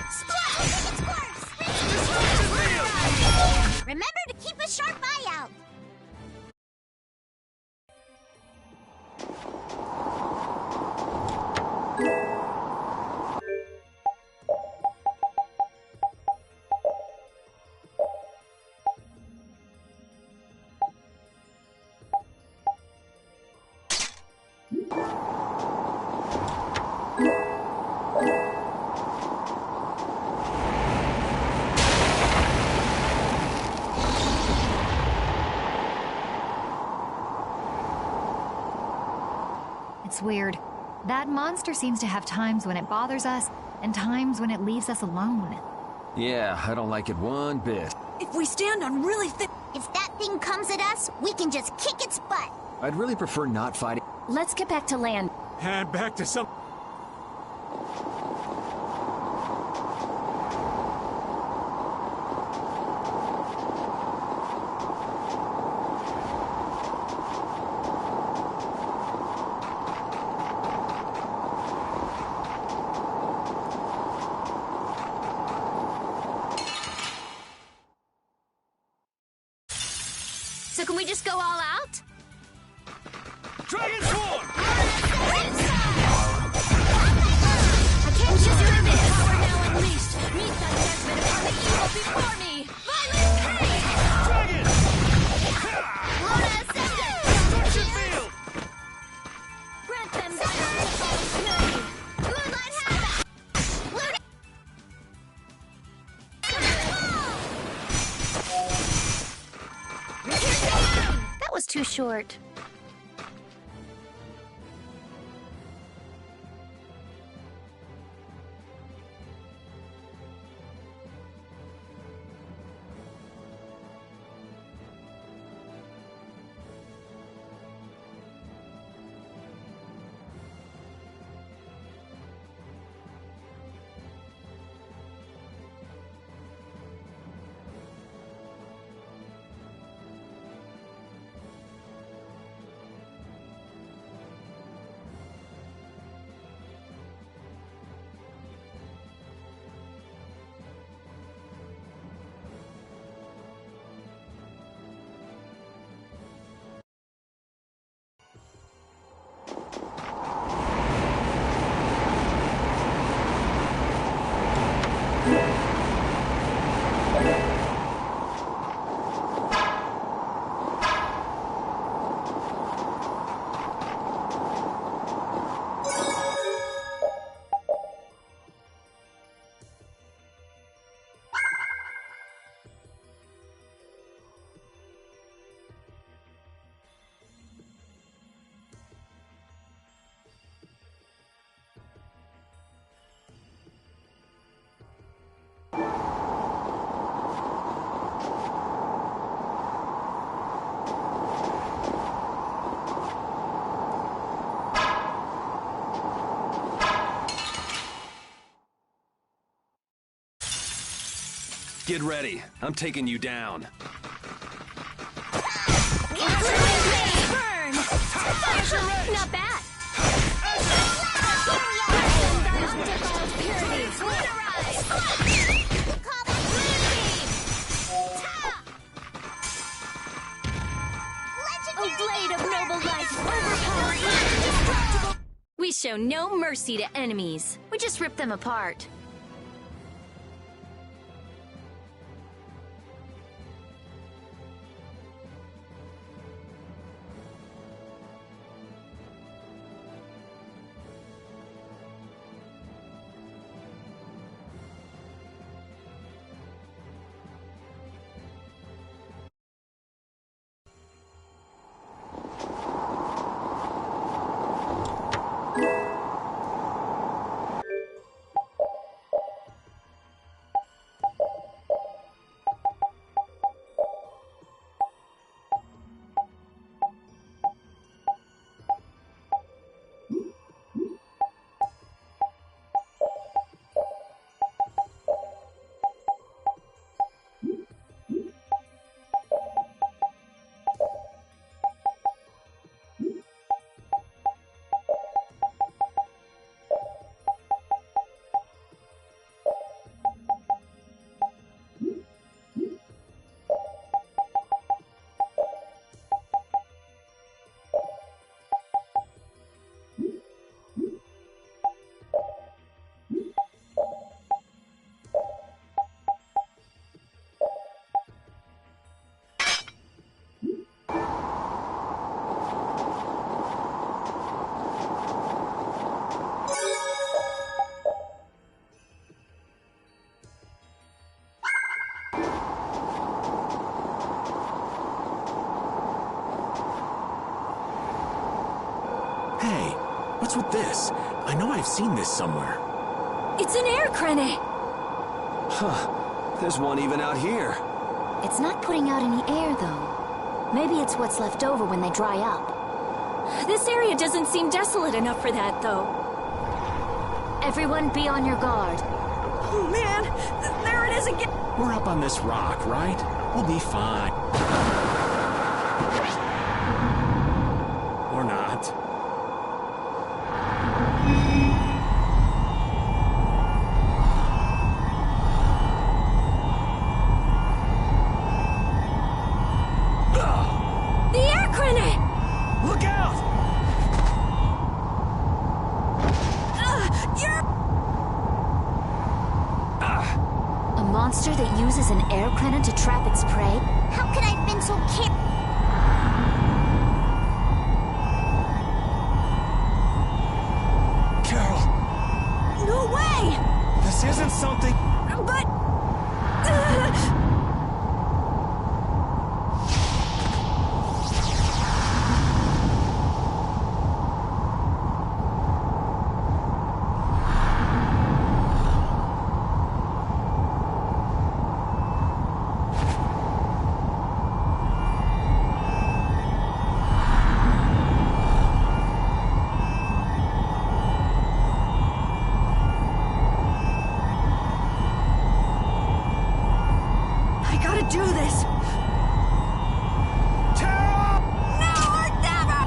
S10: It's weird. That monster seems to have times when it bothers us, and times when it leaves us alone.
S1: Yeah, I don't like it one bit.
S6: If we stand on really thick...
S5: If that thing comes at us, we can just kick its butt.
S1: I'd really prefer not fighting.
S3: Let's get back to land.
S4: And back to some...
S3: So can we just go all out?
S15: Dragon Swarm!
S3: I can't just do this! Power now unleashed! Meet thy judgment upon the evil before me! Violent pain!
S15: Dragon! Destruction field!
S3: Grant them thy merciful fury! Moonlight havoc! That was too short.
S2: Get ready. I'm taking you down.
S3: Burn! Not bad! Undefiled purity! Winterize! Call that blue beam! A blade of noble light! Overpowered! Indestructible! We show no mercy to enemies. We just rip them apart.
S4: Hey, What's with this? I know I've seen this somewhere.
S3: It's an air crane!
S2: Huh. There's one even out here.
S10: It's not putting out any air, though. Maybe it's what's left over when they dry up.
S3: This area doesn't seem desolate enough for that, though.
S10: Everyone be on your guard.
S6: Oh, man! There it is again!
S4: We're up on this rock, right? We'll be fine. Or not.
S3: The air crane!
S15: Look out!
S10: A monster that uses an air crane to trap its prey?
S5: How could I have been so
S15: Carol,
S6: No way!
S15: this isn't something...
S6: But... I gotta do this!
S15: Carol!
S6: Now or never!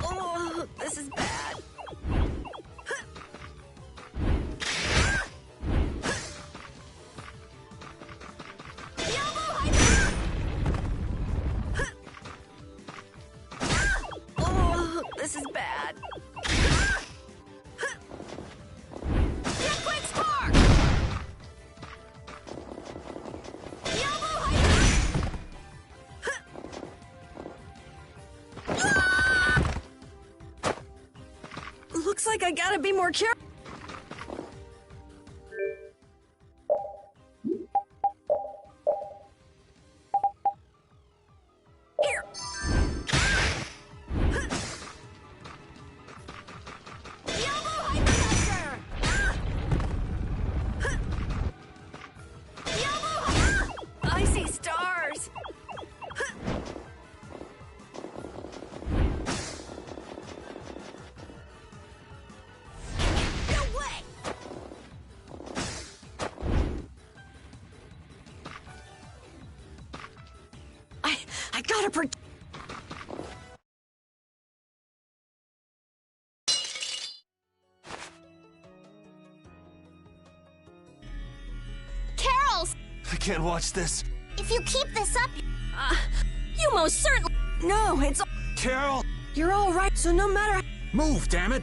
S6: Oh, this is bad. Oh, this is bad. Quick spark! Looks like I gotta be more careful. Here. I see stars. I gotta
S3: Carol's!
S15: I can't watch this.
S5: If you keep this up...
S3: You most certainly...
S6: No, it's...
S15: Carol!
S6: You're all right, so no matter...
S4: Move, damn it!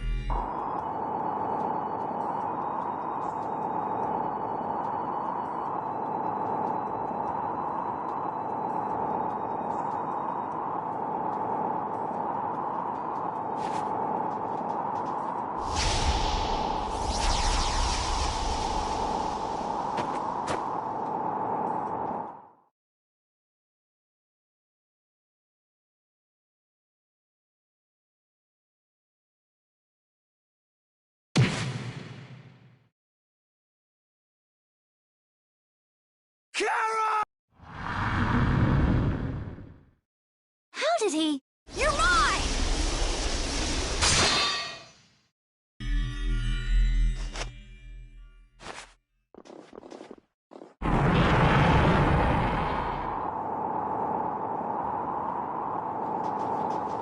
S15: Carol!
S5: How did he...
S6: You're mine!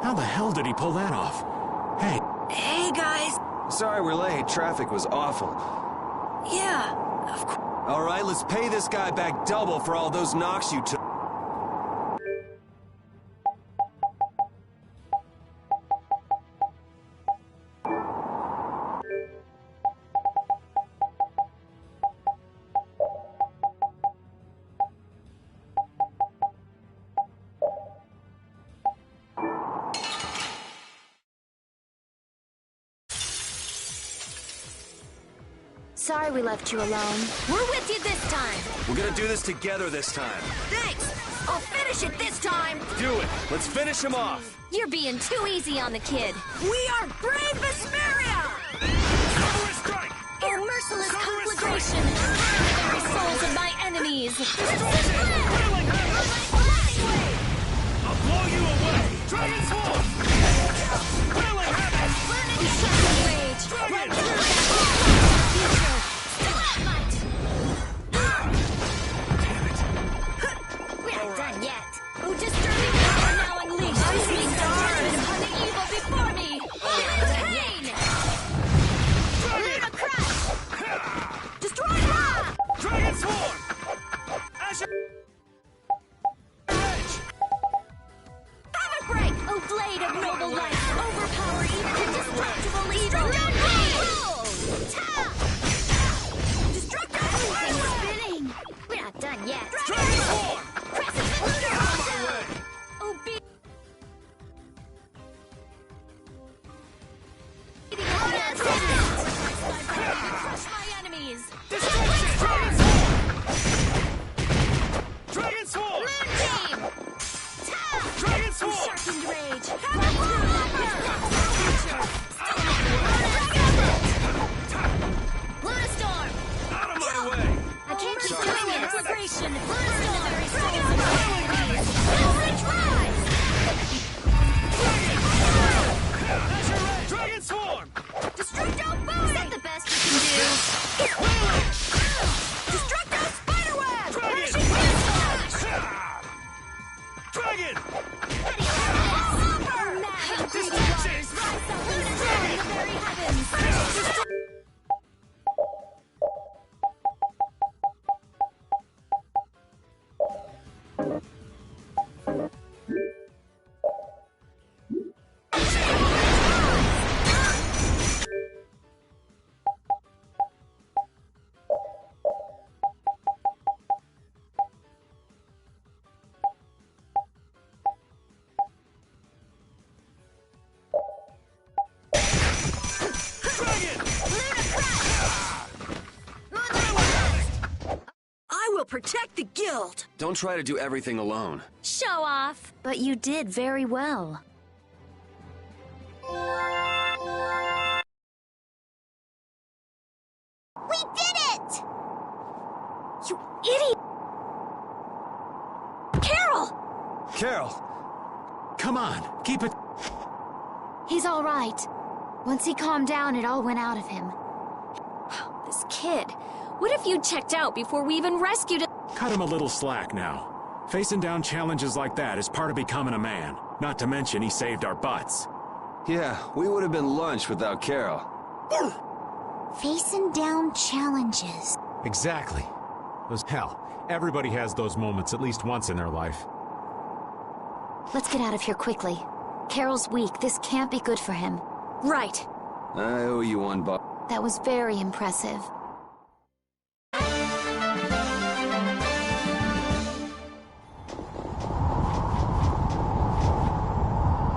S4: How the hell did he pull that off? Hey.
S6: Hey, guys.
S2: Sorry we're late. Traffic was awful.
S6: Yeah, of course.
S2: All right, let's pay this guy back double for all those knocks you took.
S10: Sorry we left you alone.
S3: We're with you this time.
S2: We're gonna do this together this time.
S3: Thanks. I'll finish it this time.
S2: Do it. Let's finish him off.
S3: You're being too easy on the kid.
S6: We are brave Vesperia!
S3: A merciless conflagration. The very souls of my enemies.
S15: I'll blow you away! Dragon Swarm! Whirling Habit!
S3: Burning Shadow Rage. Right through that future. Stalagmite. We're not done yet. Oh, disturbing power now unleashed. Sweet judgment upon the evil before me. Pain! Luna Crush! Destroy her!
S15: Dragon Swarm! Azure...
S3: Havoc Break! Oh, blade of noble light! Overpower even indestructible evil! Destructive! Spinning! We're not done yet!
S15: Dragon Swarm!
S3: Precipice! Oh, be... Crush my enemies!
S15: Destruction! Dragon Swarm! Dragon Swarm!
S3: Moon Team!
S15: Dragon Swarm!
S3: Sharpened rage! Luna Storm!
S15: Out of my way!
S3: I can't keep doing it! Conflagration! Luna Storm! Eldritch Rise!
S15: Dragon Swarm!
S3: Destructo Boom! Is that the best you can do? Destructo Spiderweb!
S15: Dragon! Dragon!
S3: Super! Mad and greedy waters rise up and stir the very heavens!
S6: I will protect the guild!
S2: Don't try to do everything alone.
S3: Show off!
S10: But you did very well.
S5: We did it!
S3: You idiot! Carol!
S2: Carol!
S4: Come on, keep it...
S10: He's all right. Once he calmed down, it all went out of him.
S3: This kid. What if you checked out before we even rescued it?
S4: Cut him a little slack now. Facing down challenges like that is part of becoming a man. Not to mention he saved our butts.
S2: Yeah, we would have been lunch without Carol.
S5: Facing down challenges.
S8: Exactly. Hell, everybody has those moments at least once in their life.
S10: Let's get out of here quickly. Carol's weak. This can't be good for him.
S3: Right.
S2: I owe you one, Bob.
S10: That was very impressive.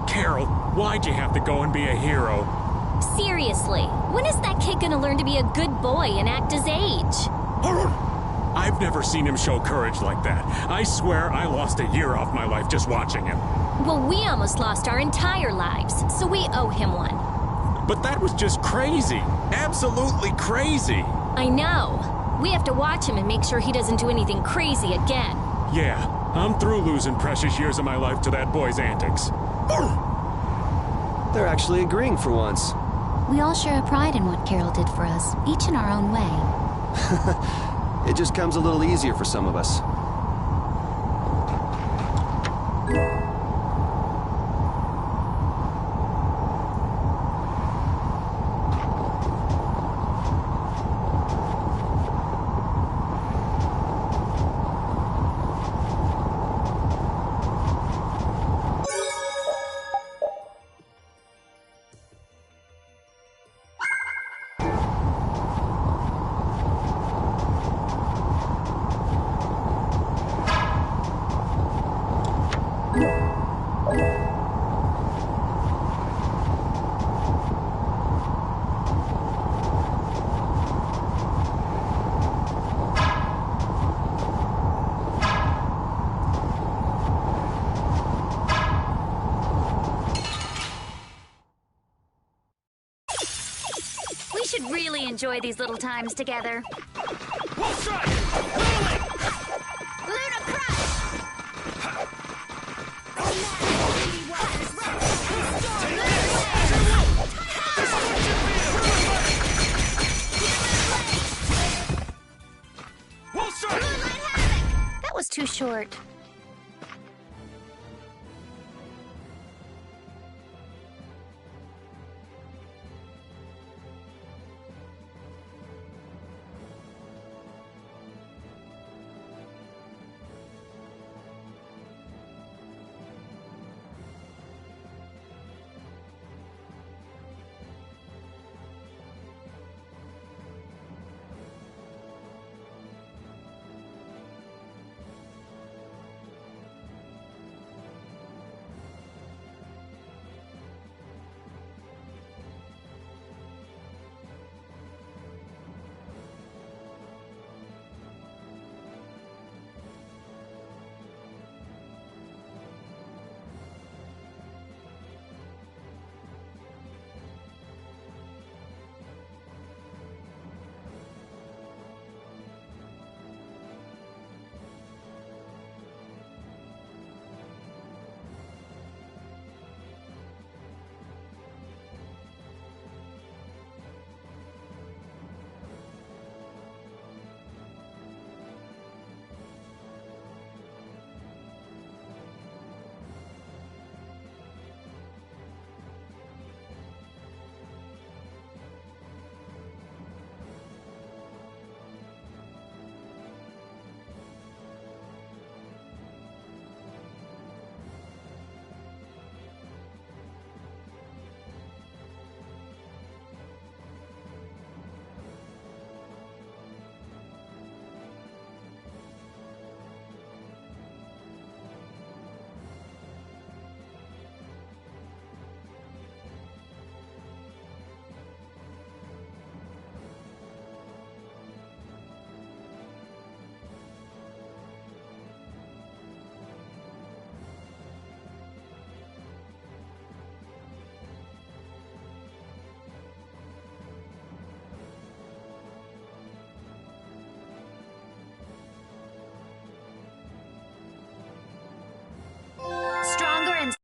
S4: Carol, why'd you have to go and be a hero?
S3: Seriously, when is that kid gonna learn to be a good boy and act his age?
S4: I've never seen him show courage like that. I swear I lost a year off my life just watching him.
S3: Well, we almost lost our entire lives, so we owe him one.
S4: But that was just crazy. Absolutely crazy.
S3: I know. We have to watch him and make sure he doesn't do anything crazy again.
S4: Yeah, I'm through losing precious years of my life to that boy's antics.
S2: They're actually agreeing for once.
S10: We all share a pride in what Carol did for us, each in our own way.
S2: It just comes a little easier for some of us.
S17: should really enjoy these little times together.
S15: Full strike! Rolling!
S5: Luna Crush!
S15: Full strike!
S17: That was too short. Stronger and...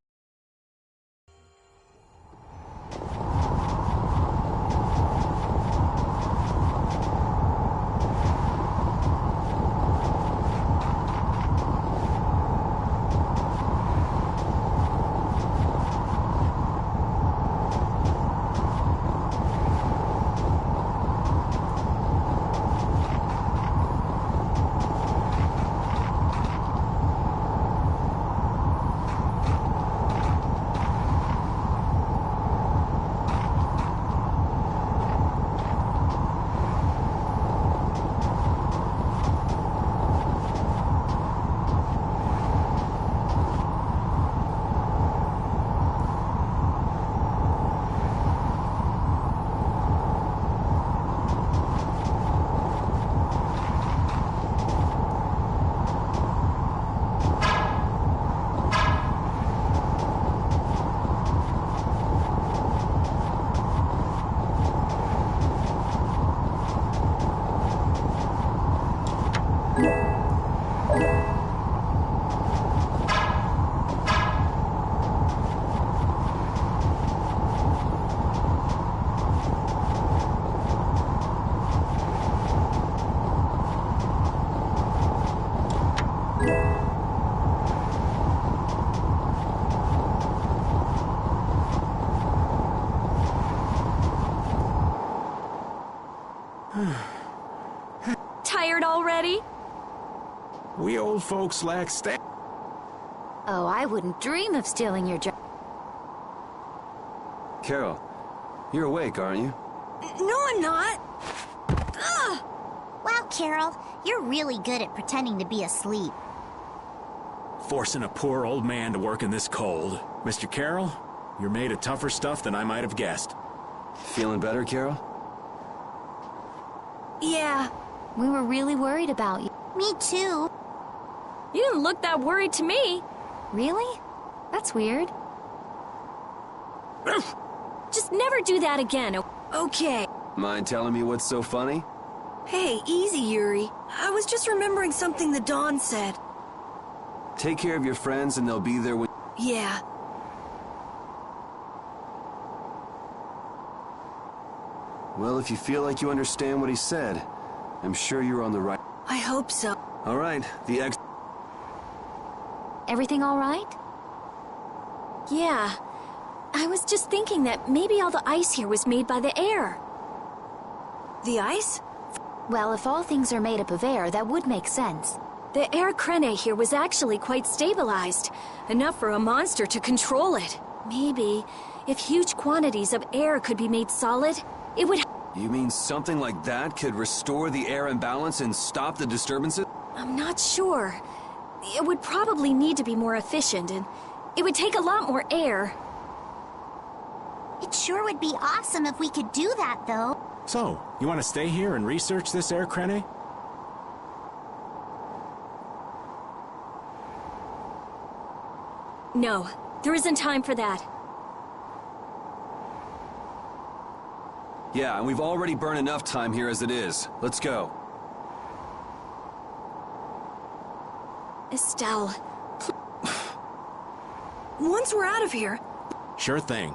S3: Tired already?
S4: We old folks lack stamina.
S17: Oh, I wouldn't dream of stealing your job.
S2: Carol, you're awake, aren't you?
S6: No, I'm not. Ugh.
S5: Wow, Carol, you're really good at pretending to be asleep.
S4: Forcing a poor old man to work in this cold. Mr. Carroll, you're made of tougher stuff than I might have guessed.
S2: Feeling better, Carol?
S6: Yeah.
S17: We were really worried about you.
S5: Me too.
S3: You didn't look that worried to me.
S17: Really? That's weird.
S3: Just never do that again.
S6: Okay.
S2: Mind telling me what's so funny?
S6: Hey, easy, Yuri. I was just remembering something the Dawn said.
S2: Take care of your friends and they'll be there when...
S6: Yeah.
S2: Well, if you feel like you understand what he said, I'm sure you're on the right...
S6: I hope so.
S2: All right, the ex...
S3: Everything all right? Yeah. I was just thinking that maybe all the ice here was made by the air.
S6: The ice?
S17: Well, if all things are made up of air, that would make sense.
S3: The air crene here was actually quite stabilized, enough for a monster to control it. Maybe, if huge quantities of air could be made solid, it would...
S2: You mean something like that could restore the air imbalance and stop the disturbances?
S3: I'm not sure. It would probably need to be more efficient, and it would take a lot more air.
S5: It sure would be awesome if we could do that, though.
S4: So, you want to stay here and research this air crane?
S3: No, there isn't time for that.
S2: Yeah, and we've already burned enough time here as it is. Let's go.
S3: Estelle.
S6: Once we're out of here...
S4: Sure thing.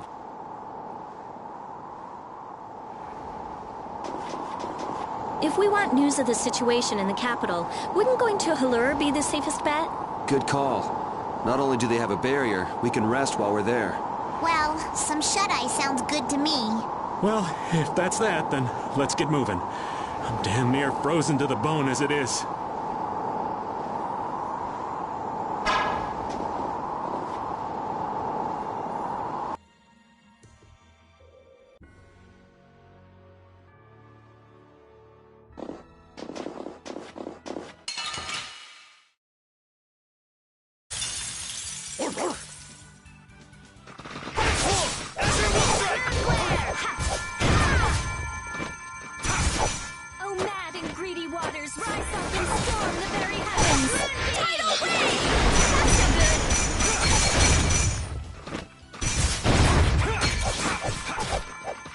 S3: If we want news of the situation in the capital, wouldn't going to Halur be the safest bet?
S2: Good call. Not only do they have a barrier, we can rest while we're there.
S5: Well, some shut-eye sounds good to me.
S4: Well, if that's that, then let's get moving. I'm damn near frozen to the bone as it is.
S3: Oh, mad and greedy waters, rise up and storm the very heavens! Tidal wave! That's so good!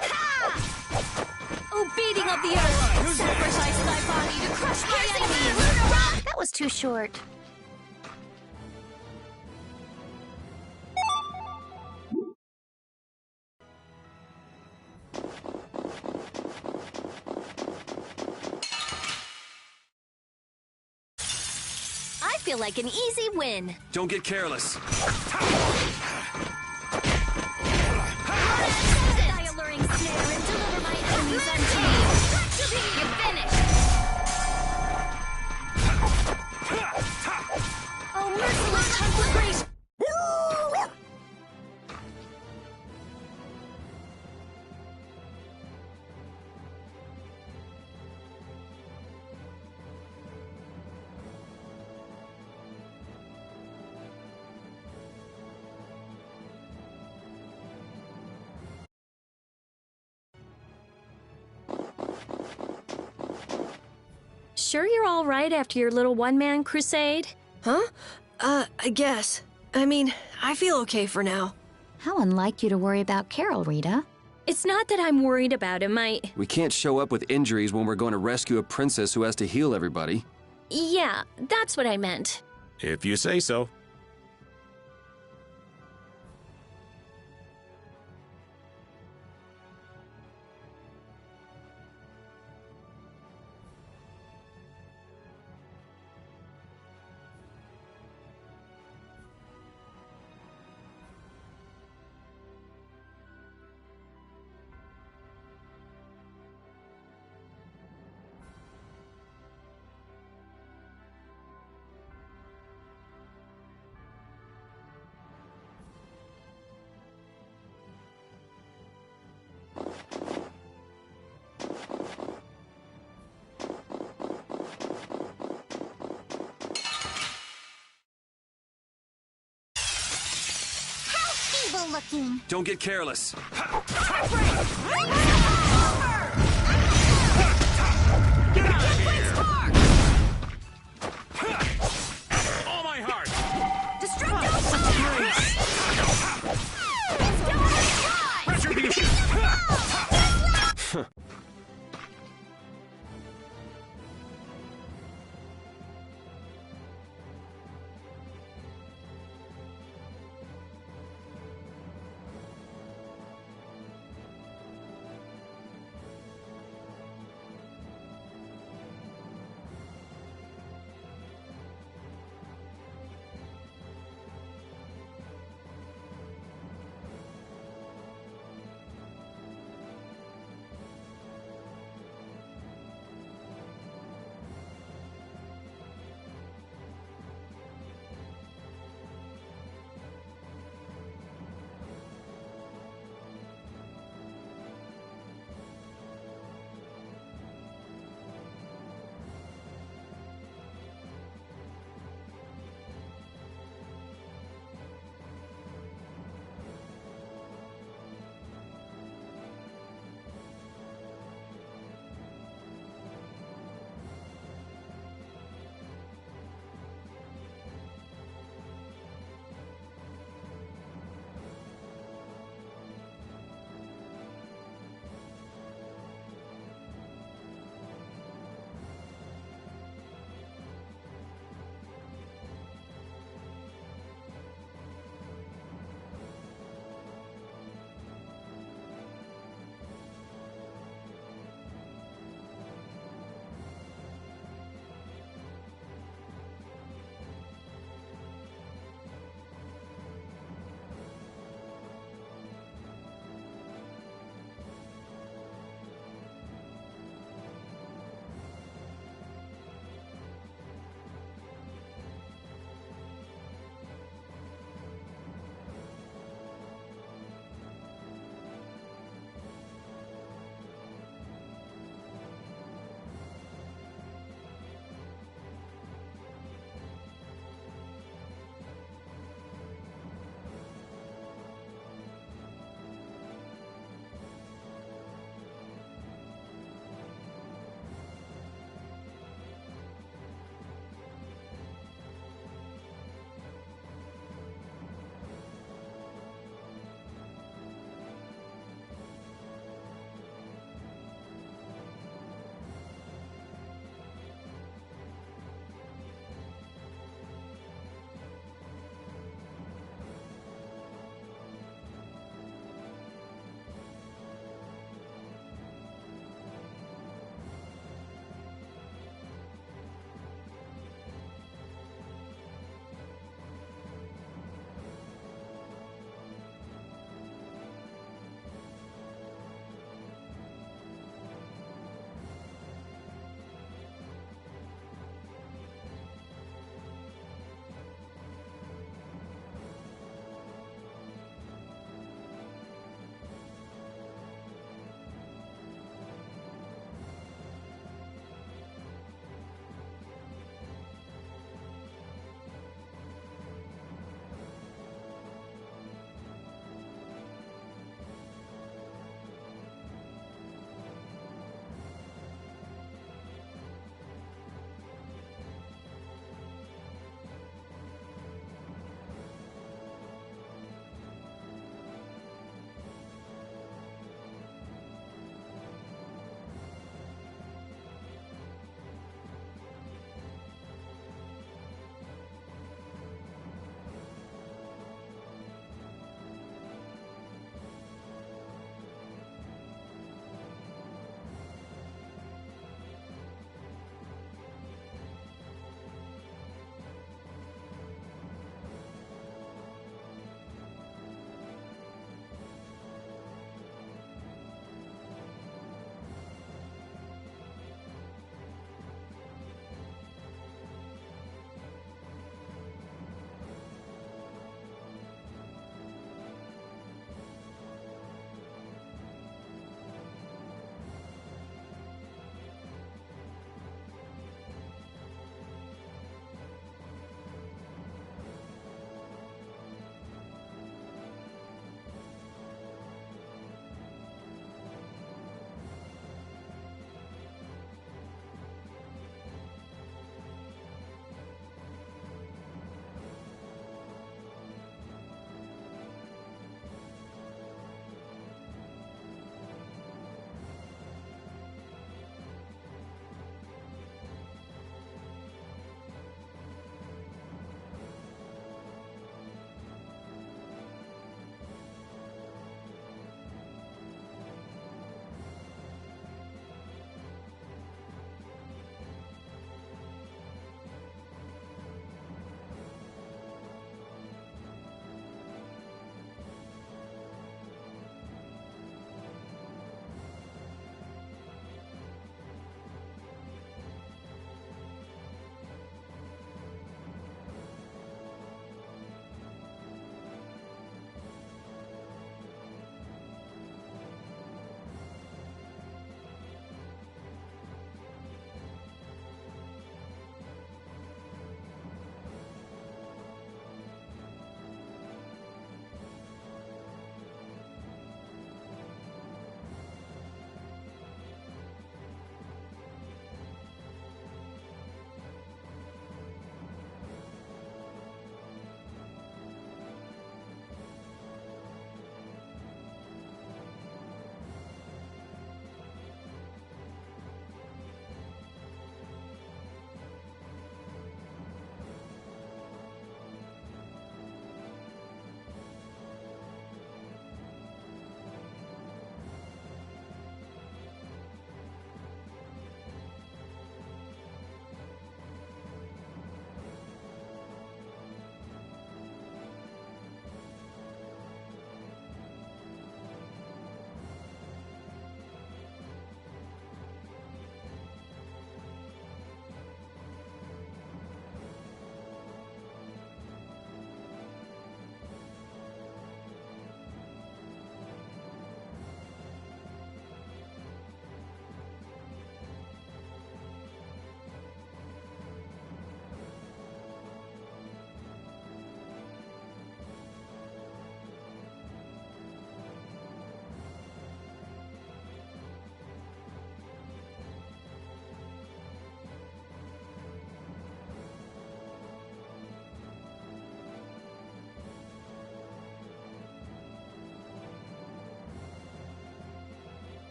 S3: Ha! Oh, beating of the earth! Sacrifice thy body to crush my enemy!
S17: That was too short.
S3: I feel like an easy win.
S2: Don't get careless.
S3: Thy alluring snare and deliver my enemies unto me. You're finished. Oh, merciless conflagration. Sure you're all right after your little one-man crusade?
S6: Huh? I guess. I mean, I feel okay for now.
S17: How unlike you to worry about Carol, Rita.
S3: It's not that I'm worried about him,
S2: We can't show up with injuries when we're going to rescue a princess who has to heal everybody.
S3: Yeah, that's what I meant.
S4: If you say so.
S5: Looking.
S2: Don't get careless.
S15: Get out of here! All my heart!
S3: Destructo!
S15: Retribution!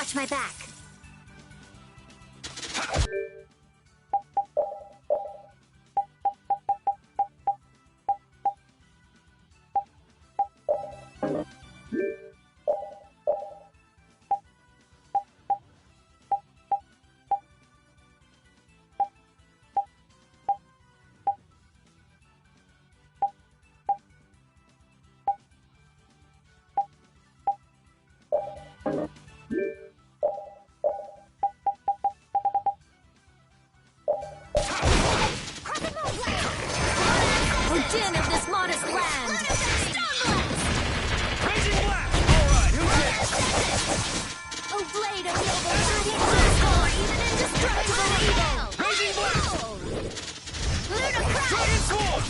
S17: Watch my back.
S3: Din of this modest land!
S15: Raging blast! Alright,
S3: Oh, blade of noble evil, even indestructible evil!
S15: Raging blast! Dragon sword!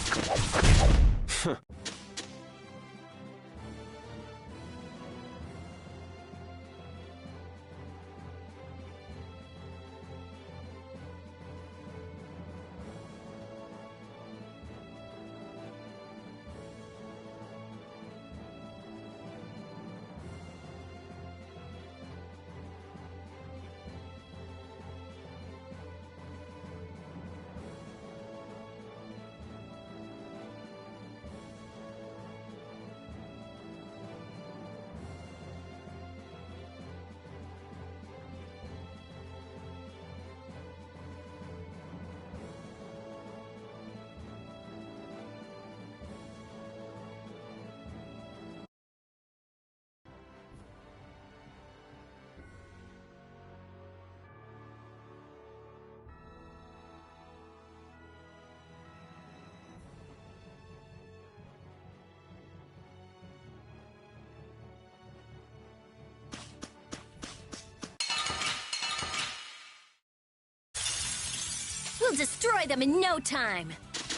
S3: We'll destroy them in no time!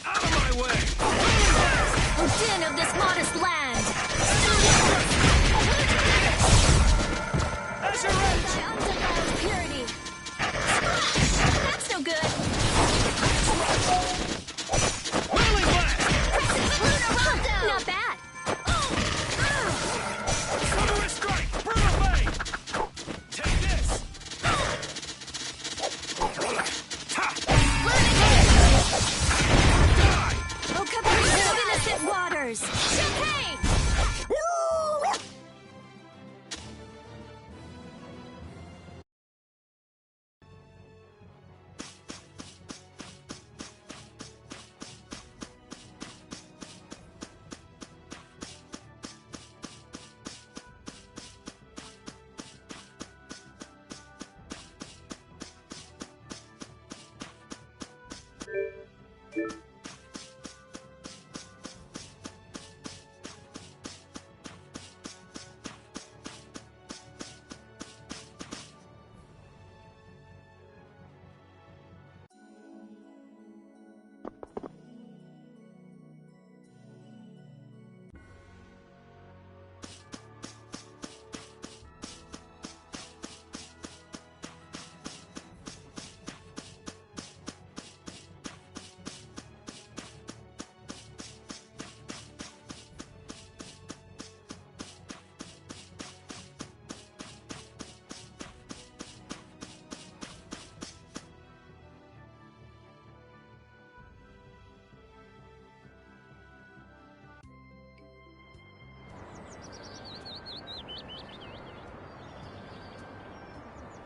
S15: Out of my way!
S3: Oh, din of this modest land!
S15: Azure Edge!
S3: Thy undefiled purity! That's no good!
S15: Whirling blast!
S3: Not bad!
S15: Thunderous strike! Brutal blade! Take this!
S3: Oh, Caprice of innocent waters! Champagne!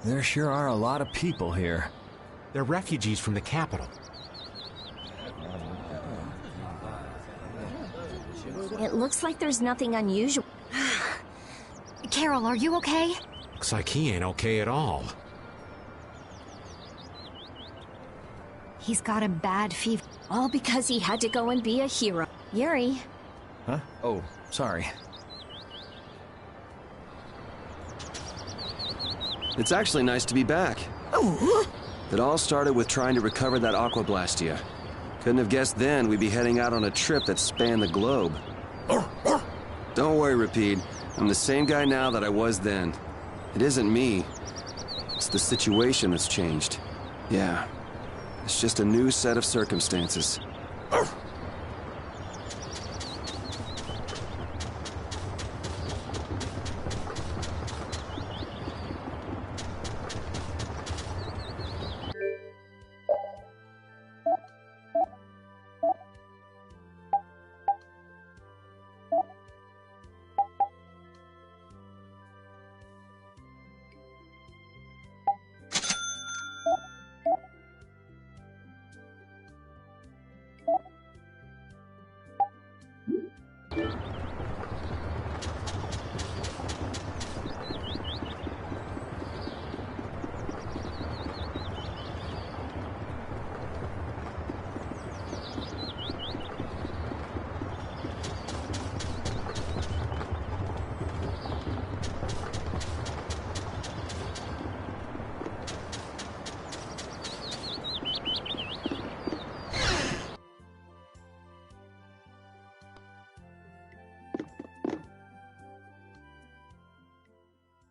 S1: There sure are a lot of people here.
S4: They're refugees from the capital.
S3: It looks like there's nothing unusual.
S10: Carol, are you okay?
S4: Looks like he ain't okay at all.
S10: He's got a bad fever.
S3: All because he had to go and be a hero. Yuri.
S1: Huh? Oh, sorry.
S2: It's actually nice to be back. It all started with trying to recover that Aqua Blastia. Couldn't have guessed then we'd be heading out on a trip that spanned the globe. Don't worry, Rapide. I'm the same guy now that I was then. It isn't me. It's the situation that's changed. Yeah. It's just a new set of circumstances.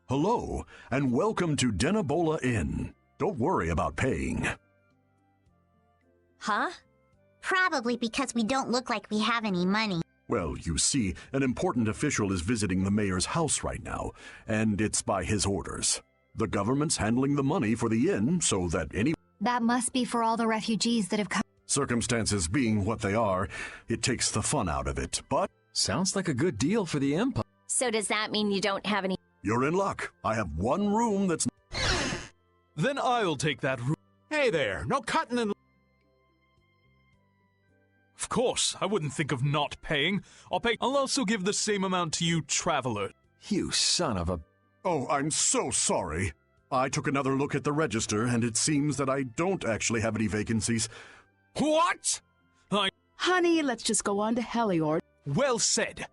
S18: Hello, and welcome to Denabola Inn. Don't worry about paying.
S5: Huh? Probably because we don't look like we have any money.
S18: Well, you see, an important official is visiting the mayor's house right now, and it's by his orders. The government's handling the money for the inn so that any...
S10: That must be for all the refugees that have come.
S18: Circumstances being what they are, it takes the fun out of it, but...
S1: Sounds like a good deal for the Empire.
S3: So does that mean you don't have any...
S18: You're in luck. I have one room that's...
S15: Then I'll take that room.
S4: Hey there, no cutting and...
S15: Of course, I wouldn't think of not paying. I'll also give the same amount to you, traveler.
S1: You son of a...
S18: Oh, I'm so sorry. I took another look at the register, and it seems that I don't actually have any vacancies.
S15: What?
S13: Honey, let's just go on to Heliord.
S15: Well said.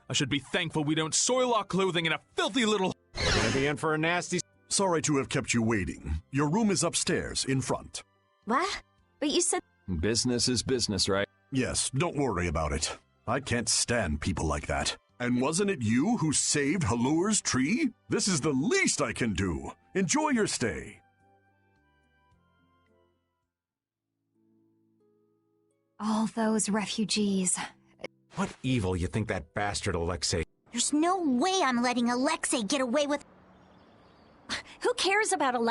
S15: I should be thankful we don't soil our clothing in a filthy little...
S4: We're gonna be in for a nasty...
S18: Sorry to have kept you waiting. Your room is upstairs, in front.
S3: What? But you said...
S1: Business is business, right?
S18: Yes, don't worry about it. I can't stand people like that. And wasn't it you who saved Halur's tree? This is the least I can do. Enjoy your stay.
S10: All those refugees.
S4: What evil you think that bastard Alexei...
S5: There's no way I'm letting Alexei get away with...
S3: Who cares about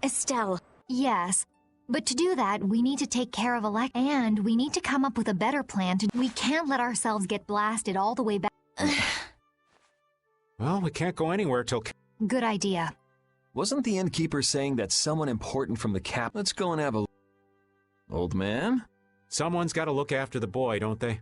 S3: Estelle?
S10: Yes. But to do that, we need to take care of and we need to come up with a better plan to... We can't let ourselves get blasted all the way back.
S4: Well, we can't go anywhere till...
S10: Good idea.
S1: Wasn't the innkeeper saying that someone important from the cap... Let's go and have a... Old man?
S4: Someone's got to look after the boy, don't they?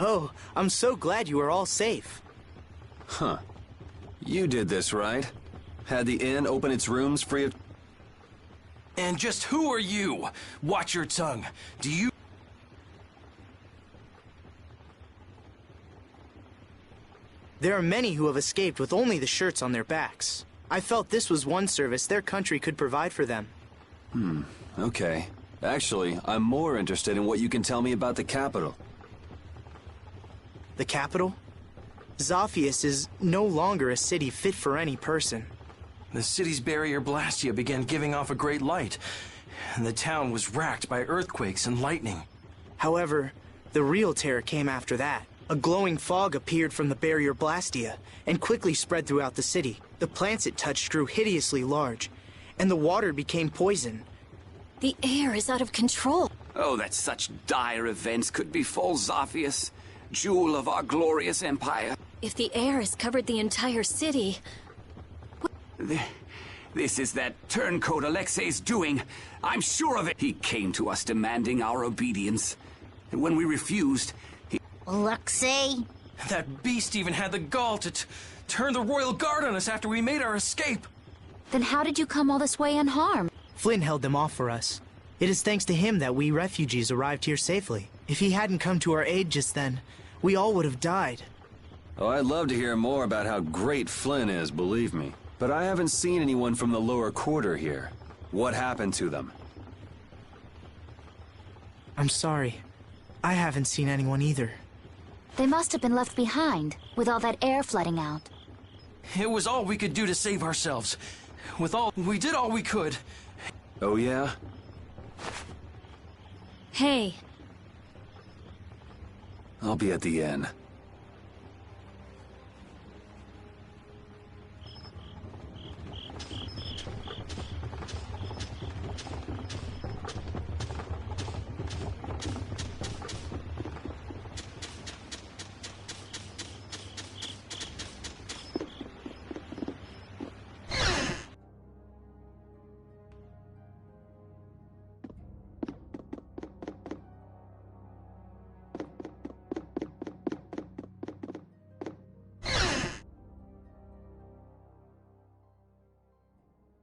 S14: Oh, I'm so glad you are all safe.
S2: Huh. You did this, right? Had the inn open its rooms free of...
S12: And just who are you? Watch your tongue. Do you...
S14: There are many who have escaped with only the shirts on their backs. I felt this was one service their country could provide for them.
S2: Okay. Actually, I'm more interested in what you can tell me about the capital.
S14: The capital? Zophius is no longer a city fit for any person.
S12: The city's barrier Blastia began giving off a great light, and the town was racked by earthquakes and lightning.
S14: However, the real terror came after that. A glowing fog appeared from the barrier Blastia and quickly spread throughout the city. The plants it touched grew hideously large, and the water became poison.
S3: The air is out of control.
S11: Oh, that such dire events could befall Zophius, jewel of our glorious empire.
S3: If the air has covered the entire city...
S11: This is that turncoat Alexei's doing. I'm sure of it. He came to us demanding our obedience. And when we refused, he...
S5: Alexei?
S12: That beast even had the gall to turn the royal guard on us after we made our escape.
S17: Then how did you come all this way unharmed?
S14: Flynn held them off for us. It is thanks to him that we refugees arrived here safely. If he hadn't come to our aid just then, we all would have died.
S2: Oh, I'd love to hear more about how great Flynn is, believe me. But I haven't seen anyone from the lower quarter here. What happened to them?
S14: I'm sorry. I haven't seen anyone either.
S17: They must have been left behind, with all that air flooding out.
S12: It was all we could do to save ourselves.
S19: We did all we could.
S2: Oh, yeah?
S3: Hey.
S2: I'll be at the inn.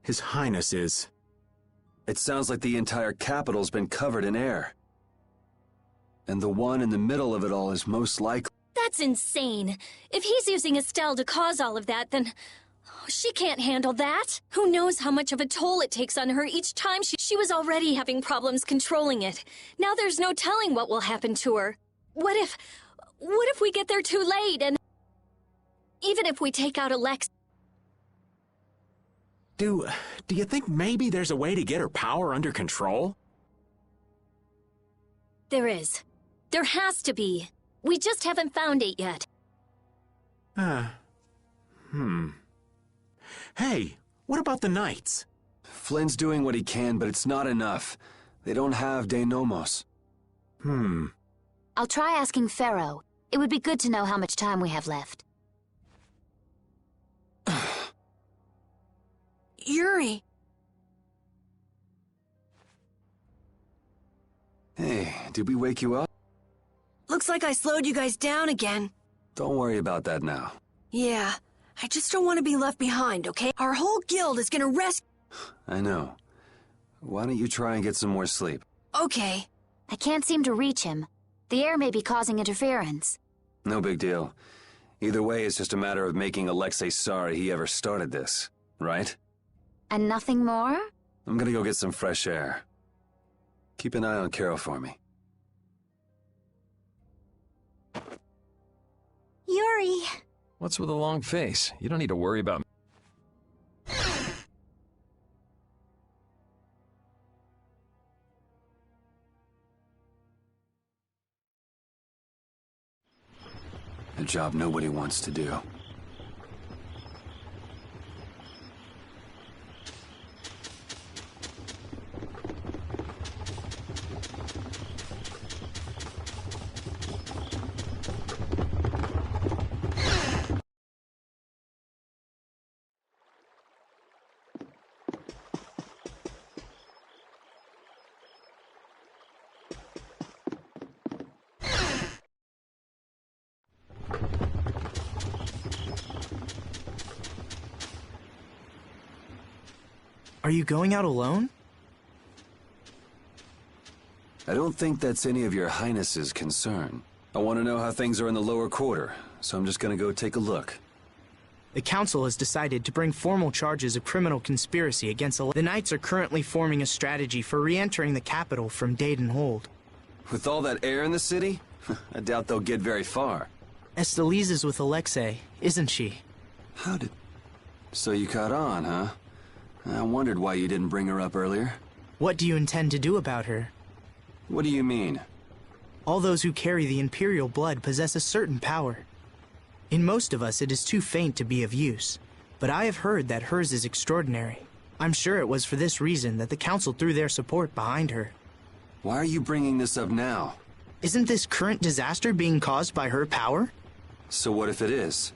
S4: His Highness is...
S2: It sounds like the entire capital's been covered in air. And the one in the middle of it all is most likely...
S3: That's insane. If he's using Estelle to cause all of that, then... she can't handle that. Who knows how much of a toll it takes on her each time she was already having problems controlling it. Now there's no telling what will happen to her. What if we get there too late and... even if we take out Alex...
S4: Do you think maybe there's a way to get her power under control?
S3: There is. There has to be. We just haven't found it yet.
S4: Hey, what about the Knights?
S2: Flynn's doing what he can, but it's not enough. They don't have De Nomos.
S17: I'll try asking Pharaoh. It would be good to know how much time we have left.
S6: Yuri!
S2: Hey, did we wake you up?
S6: Looks like I slowed you guys down again.
S2: Don't worry about that now.
S6: Yeah, I just don't want to be left behind, okay? Our whole guild is gonna rescue...
S2: I know. Why don't you try and get some more sleep?
S6: Okay.
S17: I can't seem to reach him. The air may be causing interference.
S2: No big deal. Either way, it's just a matter of making Alexei sorry he ever started this, right?
S17: And nothing more?
S2: I'm gonna go get some fresh air. Keep an eye on Carol for me.
S5: Yuri!
S1: What's with a long face? You don't need to worry about me.
S2: A job nobody wants to do.
S14: Are you going out alone?
S2: I don't think that's any of your Highness's concern. I want to know how things are in the lower quarter, so I'm just gonna go take a look.
S14: The Council has decided to bring formal charges of criminal conspiracy against the Knights are currently forming a strategy for re-entering the capital from Dayton Hold.
S2: With all that air in the city, I doubt they'll get very far.
S14: Estelise is with Alexei, isn't she?
S2: How did... So you caught on, huh? I wondered why you didn't bring her up earlier.
S14: What do you intend to do about her?
S2: What do you mean?
S14: All those who carry the Imperial blood possess a certain power. In most of us, it is too faint to be of use, but I have heard that hers is extraordinary. I'm sure it was for this reason that the Council threw their support behind her.
S2: Why are you bringing this up now?
S14: Isn't this current disaster being caused by her power?
S2: So what if it is?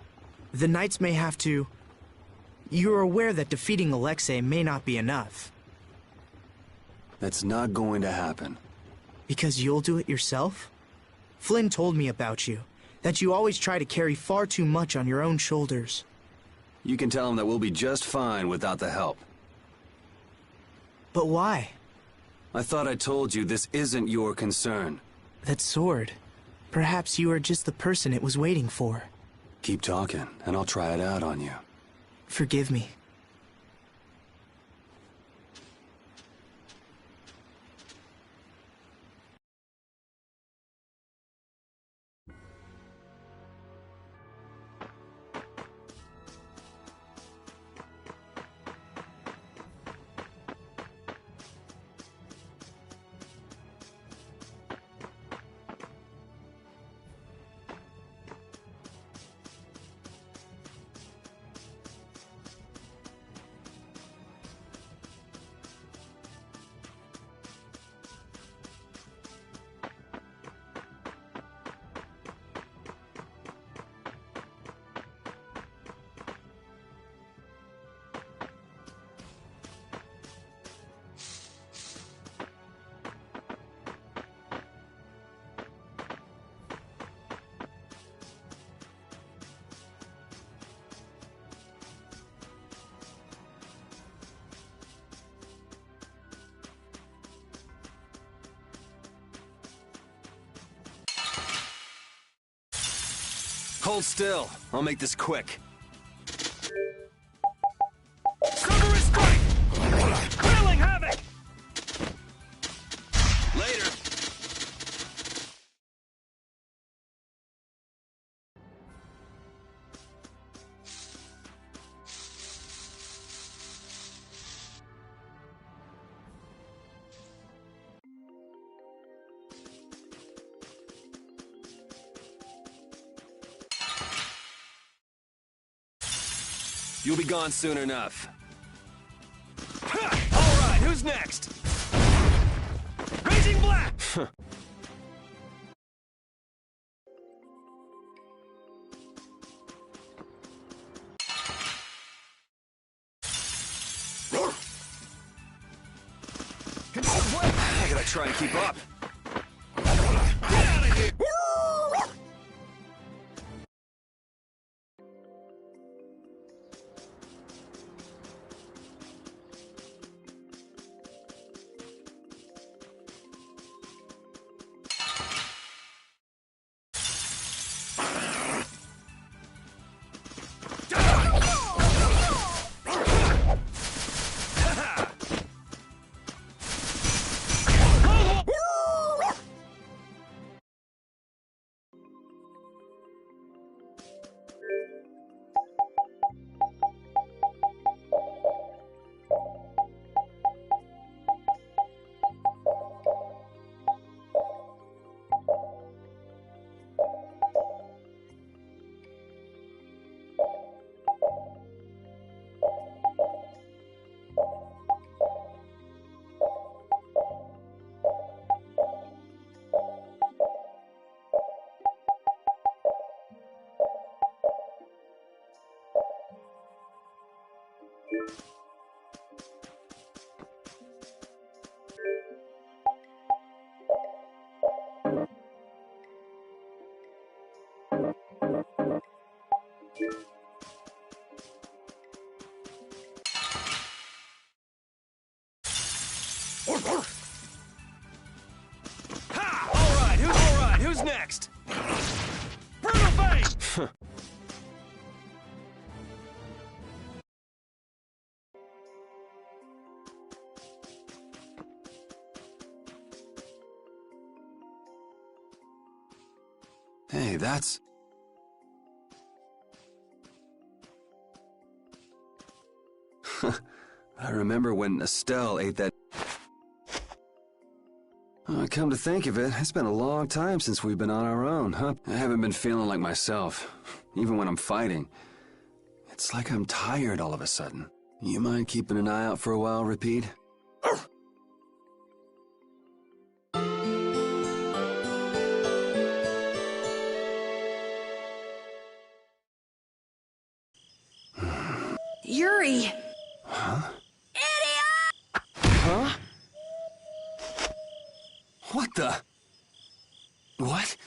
S14: The Knights may have to... You're aware that defeating Alexei may not be enough.
S2: That's not going to happen.
S14: Because you'll do it yourself? Flynn told me about you, that you always try to carry far too much on your own shoulders.
S2: You can tell him that we'll be just fine without the help.
S14: But why?
S2: I thought I told you this isn't your concern.
S14: That sword. Perhaps you are just the person it was waiting for.
S2: Keep talking, and I'll try it out on you.
S14: Forgive me.
S2: Hold still. I'll make this quick.
S11: Sugarous strike! Quelling havoc!
S2: Later. You'll be gone soon enough.
S11: All right, who's next? Raging Black!
S2: I gotta try and keep up.
S11: Get out of here!
S2: Ha! All right, who's next?
S11: Brutal Bane!
S2: Hey, that's... I remember when Estelle ate that... Oh, come to think of it, it's been a long time since we've been on our own, huh? I haven't been feeling like myself, even when I'm fighting. It's like I'm tired all of a sudden. You mind keeping an eye out for a while, Repeat?
S6: Yuri!
S2: Huh?
S6: Idiot!
S2: Huh? What the? What?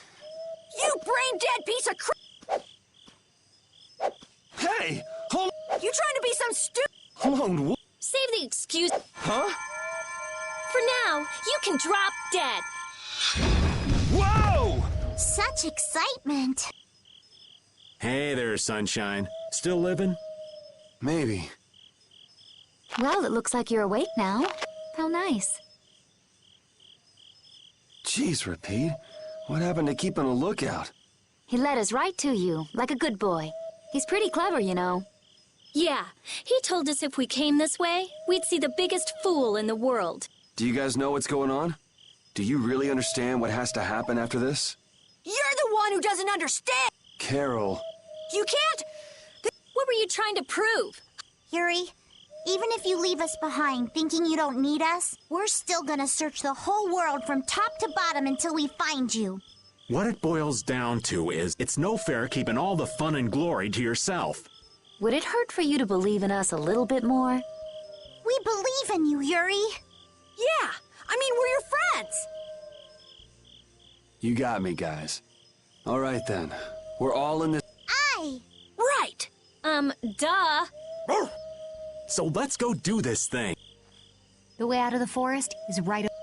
S6: You brain-dead piece of crap!
S2: Hey! Hold...
S6: You trying to be some stupid...
S2: Hold on, what?
S3: Save the excuse.
S2: Huh?
S3: For now, you can drop dead.
S2: Whoa!
S5: Such excitement.
S4: Hey there, Sunshine. Still living?
S2: Maybe.
S17: Well, it looks like you're awake now. How nice.
S2: Jeez, Repeat. What happened to keeping a lookout?
S17: He led us right to you, like a good boy. He's pretty clever, you know.
S3: Yeah, he told us if we came this way, we'd see the biggest fool in the world.
S2: Do you guys know what's going on? Do you really understand what has to happen after this?
S6: You're the one who doesn't understand!
S2: Carol.
S6: You can't...
S3: What were you trying to prove?
S5: Yuri, even if you leave us behind thinking you don't need us, we're still gonna search the whole world from top to bottom until we find you.
S4: What it boils down to is, it's no fair keeping all the fun and glory to yourself.
S17: Would it hurt for you to believe in us a little bit more?
S5: We believe in you, Yuri.
S6: Yeah, I mean, we're your friends.
S2: You got me, guys. All right, then. We're all in this...
S6: Right.
S3: Duh.
S4: So let's go do this thing.
S10: The way out of the forest is right over.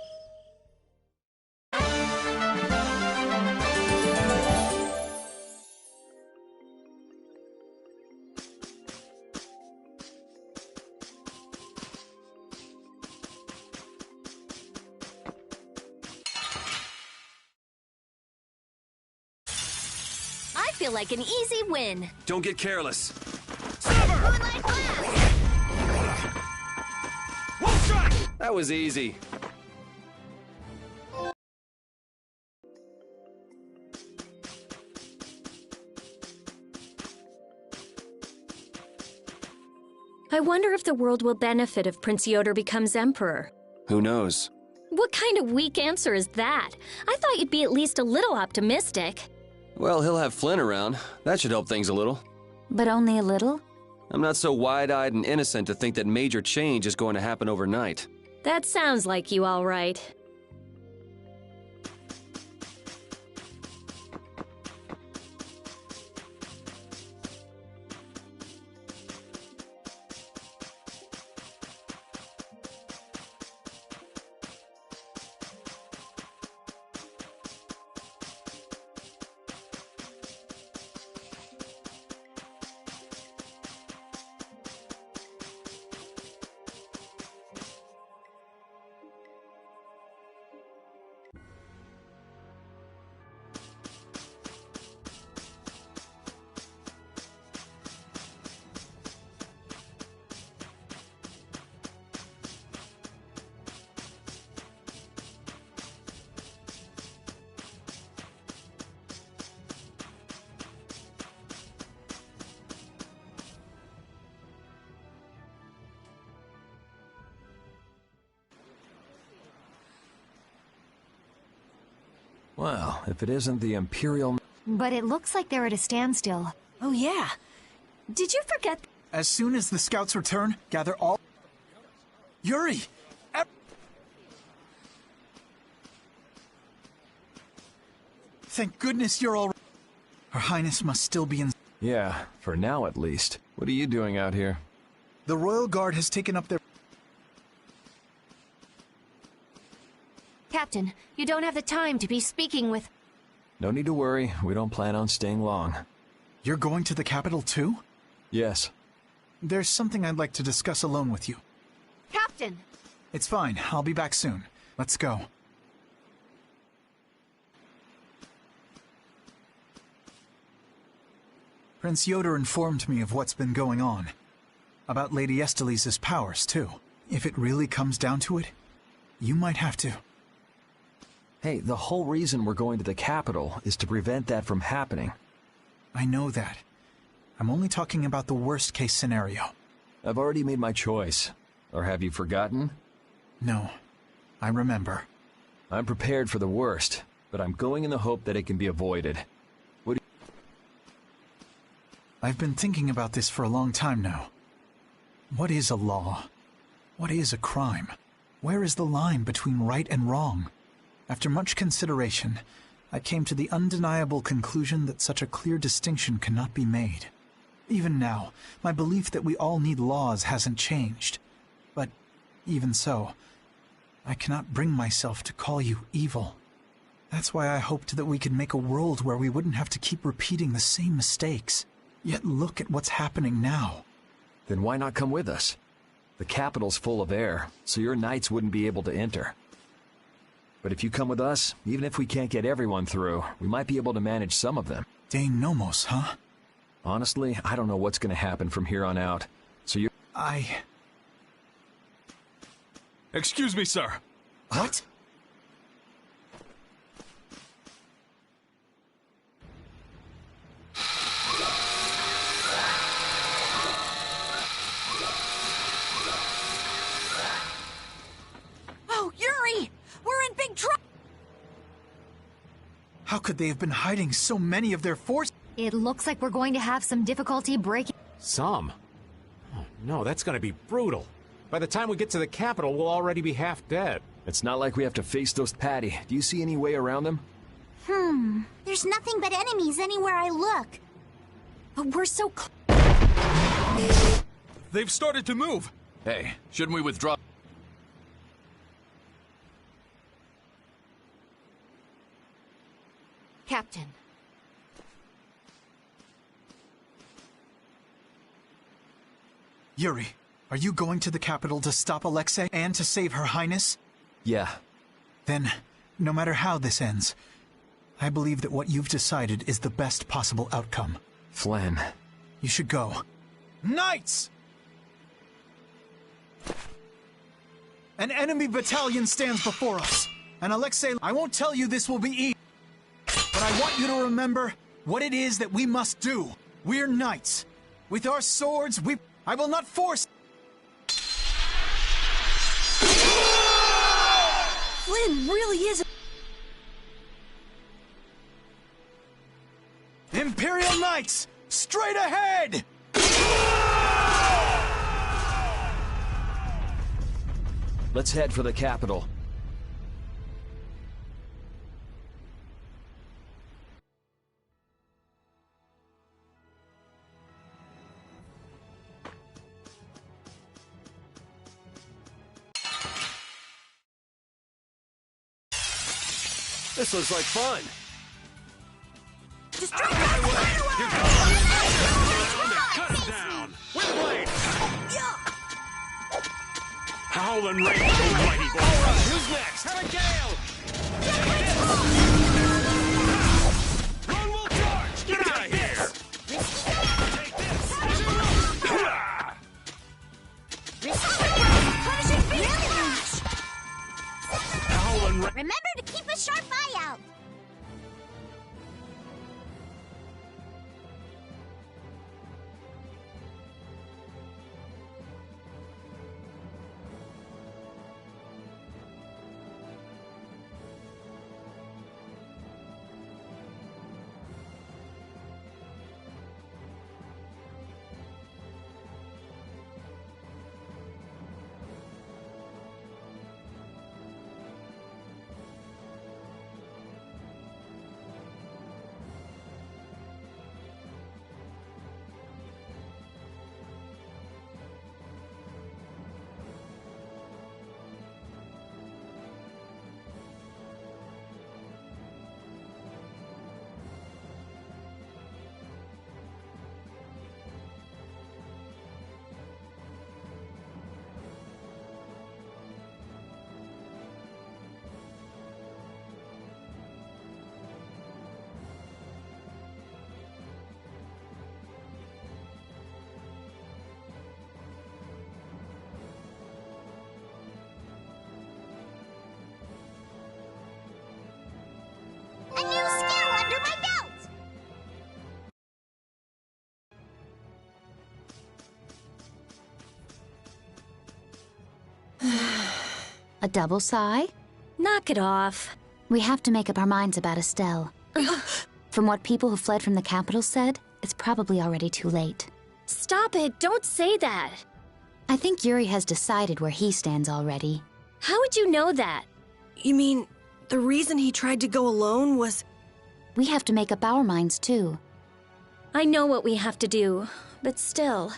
S3: feel like an easy win.
S2: Don't get careless.
S3: Moonlight blast!
S2: Wolf strike! That was easy.
S3: I wonder if the world will benefit if Prince Yoder becomes emperor.
S2: Who knows?
S3: What kind of weak answer is that? I thought you'd be at least a little optimistic.
S2: Well, he'll have Flynn around. That should help things a little.
S17: But only a little?
S2: I'm not so wide-eyed and innocent to think that major change is going to happen overnight.
S3: That sounds like you all right.
S1: Well, if it isn't the Imperial...
S10: But it looks like they're at a standstill.
S6: Oh yeah. Did you forget?
S20: As soon as the scouts return, gather all... Yuri! Thank goodness you're all... Her Highness must still be in...
S1: Yeah, for now at least. What are you doing out here?
S20: The Royal Guard has taken up their...
S10: Captain, you don't have the time to be speaking with...
S1: No need to worry. We don't plan on staying long.
S20: You're going to the capital too?
S1: Yes.
S20: There's something I'd like to discuss alone with you.
S10: Captain!
S20: It's fine. I'll be back soon. Let's go. Prince Yoder informed me of what's been going on. About Lady Estelise's powers, too. If it really comes down to it, you might have to...
S1: Hey, the whole reason we're going to the capital is to prevent that from happening.
S20: I know that. I'm only talking about the worst-case scenario.
S1: I've already made my choice. Or have you forgotten?
S20: No. I remember.
S1: I'm prepared for the worst, but I'm going in the hope that it can be avoided. What do you...
S20: I've been thinking about this for a long time now. What is a law? What is a crime? Where is the line between right and wrong? After much consideration, I came to the undeniable conclusion that such a clear distinction cannot be made. Even now, my belief that we all need laws hasn't changed. But even so, I cannot bring myself to call you evil. That's why I hoped that we could make a world where we wouldn't have to keep repeating the same mistakes. Yet look at what's happening now.
S1: Then why not come with us? The capital's full of air, so your knights wouldn't be able to enter. But if you come with us, even if we can't get everyone through, we might be able to manage some of them.
S20: Dane Nomos, huh?
S1: Honestly, I don't know what's going to happen from here on out. So you...
S15: Excuse me, sir.
S20: What?
S6: Oh, Yuri! We're in big trouble!
S20: How could they have been hiding so many of their forces?
S10: It looks like we're going to have some difficulty breaking...
S4: Some? Oh, no, that's gonna be brutal. By the time we get to the capital, we'll already be half dead.
S1: It's not like we have to face those... Patty, do you see any way around them?
S5: There's nothing but enemies anywhere I look.
S3: But we're so
S15: They've started to move.
S21: Hey, shouldn't we withdraw?
S10: Captain.
S20: Yuri, are you going to the capital to stop Alexei and to save Her Highness?
S1: Yeah.
S20: Then, no matter how this ends, I believe that what you've decided is the best possible outcome.
S1: Flynn.
S20: You should go. Knights! An enemy battalion stands before us. And Alexei, I won't tell you this will be easy. But I want you to remember what it is that we must do. We're knights. With our swords, I will not force...
S6: Flynn really is...
S20: Imperial Knights, straight ahead!
S1: Let's head for the capital.
S2: This looks like fun.
S6: Destroy
S4: Cut him down! With blade! Howlin' rage, almighty boy!
S2: Alright, who's next?
S4: Have a gale!
S2: Lone Wolf charge!
S4: Get out of here!
S2: Take this!
S4: Howlin' rage!
S5: Remember to keep a sharp eye out. A new skill under my belt!
S17: A double sigh?
S3: Knock it off.
S17: We have to make up our minds about Estelle. From what people who fled from the capital said, it's probably already too late.
S3: Stop it, don't say that.
S17: I think Yuri has decided where he stands already.
S3: How would you know that?
S6: You mean, the reason he tried to go alone was...
S17: We have to make up our minds, too.
S3: I know what we have to do, but still...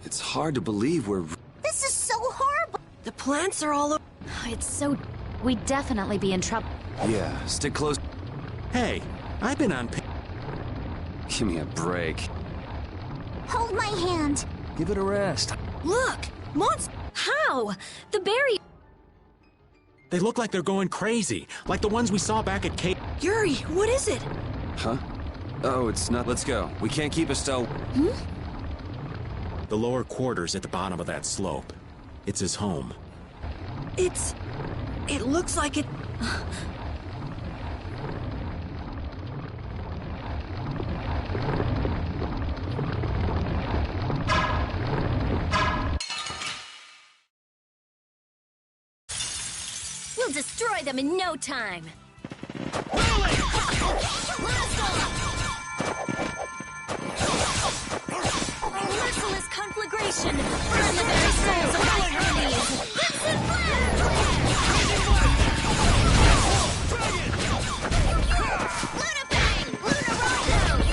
S2: It's hard to believe we're...
S5: This is so horrible!
S6: The plants are all over...
S3: It's so...
S17: We'd definitely be in trouble.
S2: Yeah, stick close.
S4: Hey, I've been on...
S2: Give me a break.
S5: Hold my hand.
S1: Give it a rest.
S6: Look! Monster!
S3: How? The berry...
S4: They look like they're going crazy, like the ones we saw back at Cape...
S6: Yuri, what is it?
S2: Huh? Oh, it's not... Let's go. We can't keep Estelle...
S4: The lower quarters at the bottom of that slope. It's his home.
S6: It's... It looks like it...
S3: We'll destroy them in no time. Merciless conflagration! Burn the very souls of my enemies! Crimson Flash! Luna Bang! Luna Rondo!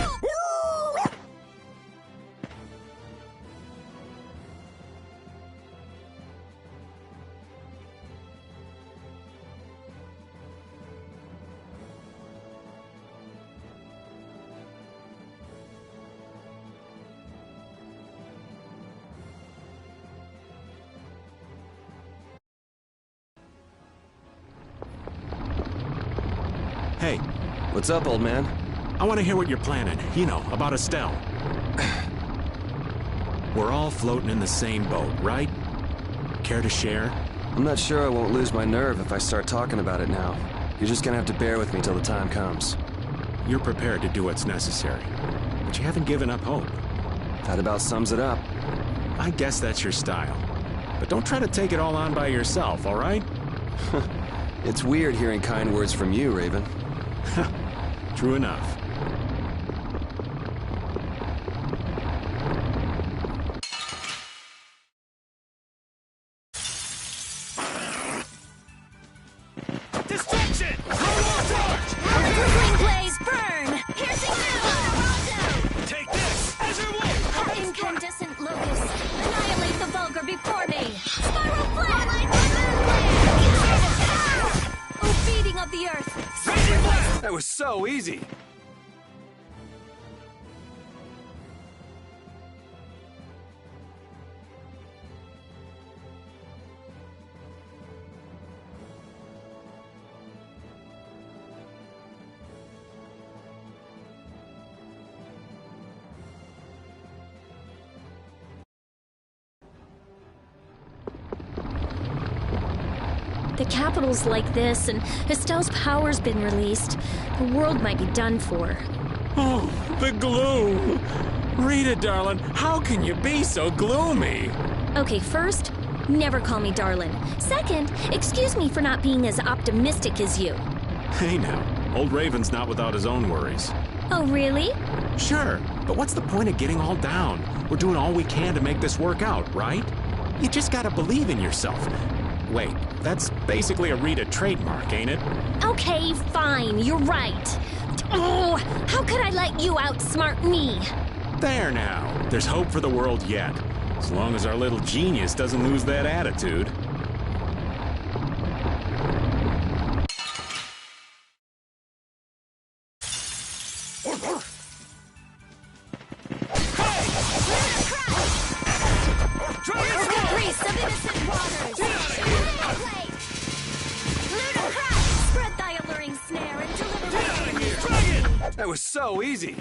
S2: What's up, old man?
S4: I want to hear what you're planning. You know, about Estelle. We're all floating in the same boat, right? Care to share?
S2: I'm not sure I won't lose my nerve if I start talking about it now. You're just gonna have to bear with me till the time comes.
S4: You're prepared to do what's necessary, but you haven't given up hope.
S2: That about sums it up.
S4: I guess that's your style. But don't try to take it all on by yourself, all right?
S2: It's weird hearing kind words from you, Raven.
S4: True enough.
S3: Destruction! Brooklyn Blaze, burn! Piercing through! Take this! Azure Wolf! Incandescent locust! Annihilate the vulgar before me! Spiral flame! Oh, beating of the earth!
S2: Raging blast! That was so easy!
S3: The capital's like this, and Estelle's power's been released. The world might be done for.
S4: Oh, the gloom! Rita, darling, how can you be so gloomy?
S3: Okay, first, never call me darling. Second, excuse me for not being as optimistic as you.
S4: Hey now, old Raven's not without his own worries.
S3: Oh, really?
S4: Sure, but what's the point of getting all down? We're doing all we can to make this work out, right? You just gotta believe in yourself. Wait, that's basically a Rita trademark, ain't it?
S3: Okay, fine, you're right. Oh, how could I let you outsmart me?
S4: There now, there's hope for the world yet. As long as our little genius doesn't lose that attitude.
S2: That was so easy!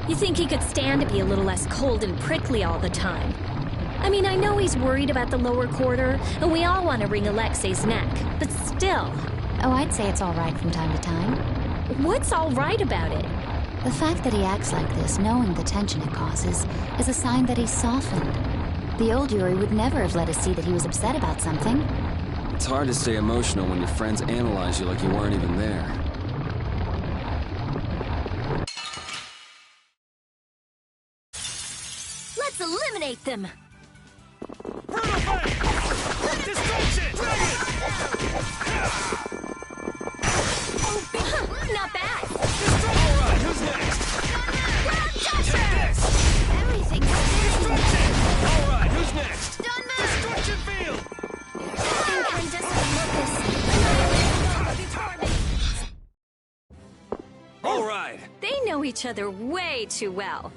S3: You think he could stand to be a little less cold and prickly all the time? I mean, I know he's worried about the lower quarter, and we all want to wring Alexei's neck, but still.
S17: Oh, I'd say it's all right from time to time.
S3: What's all right about it?
S17: The fact that he acts like this, knowing the tension it causes, is a sign that he's softened. The old Yuri would never have let us see that he was upset about something.
S2: It's hard to stay emotional when your friends analyze you like you weren't even there.
S3: Let's eliminate them! Not bad!
S11: Alright, who's next? Take this!
S3: Everything's
S11: Destruction! Alright, who's next? Destruction field!
S3: Incandescent locust!
S11: Alright!
S3: They know each other way too well.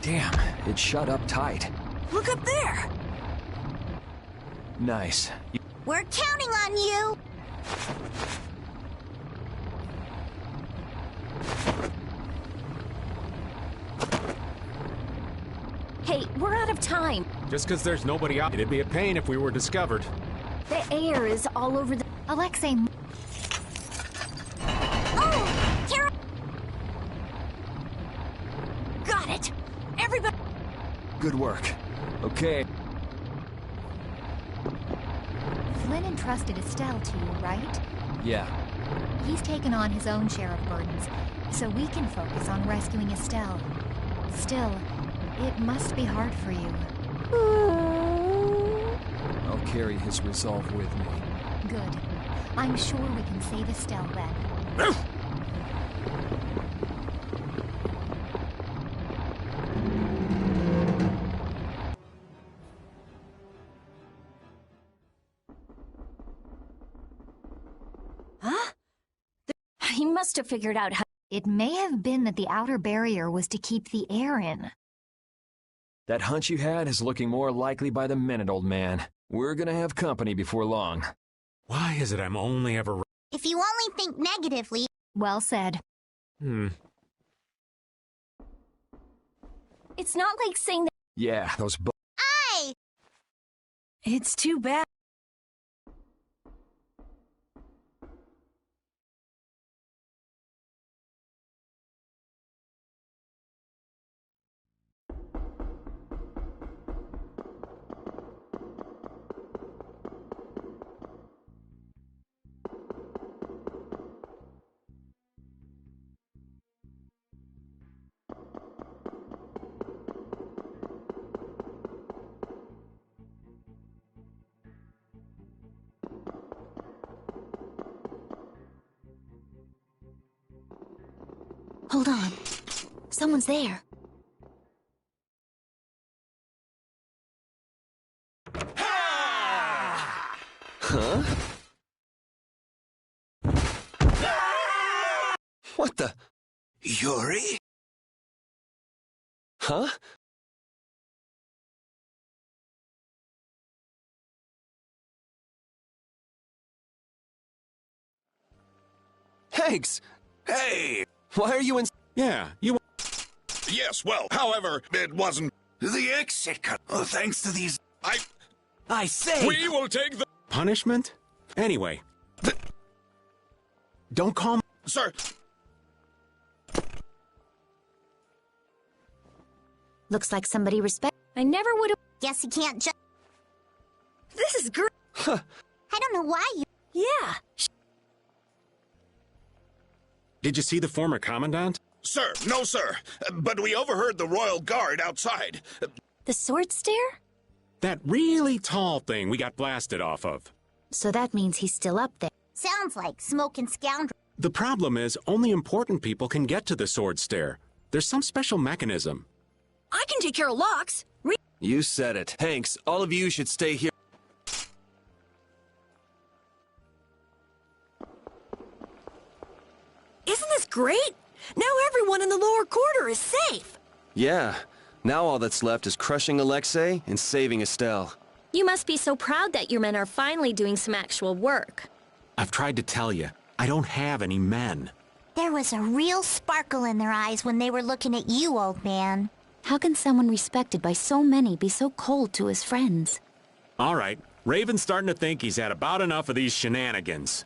S1: Damn, it shut up tight.
S6: Look up there!
S1: Nice.
S5: We're counting on you!
S3: Hey, we're out of time.
S4: Just because there's nobody out, it'd be a pain if we were discovered.
S3: The air is all over the...
S10: Alexei...
S5: Oh! Carol!
S6: Got it! Everybody...
S1: Good work. Okay.
S10: Flynn entrusted Estelle to you, right?
S1: Yeah.
S10: He's taken on his own share of burdens, so we can focus on rescuing Estelle. Still, it must be hard for you.
S1: I'll carry his resolve with me.
S10: Good. I'm sure we can save Estelle then.
S3: Huh? He must have figured out how...
S10: It may have been that the outer barrier was to keep the air in.
S1: That hunch you had is looking more likely by the minute, old man. We're gonna have company before long.
S4: Why is it I'm only ever...
S5: If you only think negatively...
S10: Well said.
S3: It's not like saying that...
S1: Yeah, those
S5: Aye!
S6: It's too bad.
S3: Hold on. Someone's there.
S2: Huh? What the? Yuri? Huh? Hanks!
S7: Hey!
S2: Why are you in...
S4: Yeah, you...
S7: Yes, well, however, it wasn't the exit cut. Thanks to these...
S2: I say...
S7: We will take the...
S4: Punishment? Anyway. Don't call me...
S7: Sir!
S3: Looks like somebody respect... I never would've...
S5: Guess you can't just...
S6: This is great.
S5: I don't know why you...
S6: Yeah.
S4: Did you see the former commandant?
S7: Sir, no sir. But we overheard the royal guard outside.
S3: The sword stare?
S4: That really tall thing we got blasted off of.
S3: So that means he's still up there.
S5: Sounds like smoking scoundrel.
S4: The problem is, only important people can get to the sword stair. There's some special mechanism.
S6: I can take care of locks.
S2: You said it. Hanks, all of you should stay here.
S6: Isn't this great? Now everyone in the lower quarter is safe.
S2: Yeah. Now all that's left is crushing Alexei and saving Estelle.
S3: You must be so proud that your men are finally doing some actual work.
S4: I've tried to tell you, I don't have any men.
S5: There was a real sparkle in their eyes when they were looking at you, old man.
S17: How can someone respected by so many be so cold to his friends?
S4: All right, Raven's starting to think he's had about enough of these shenanigans.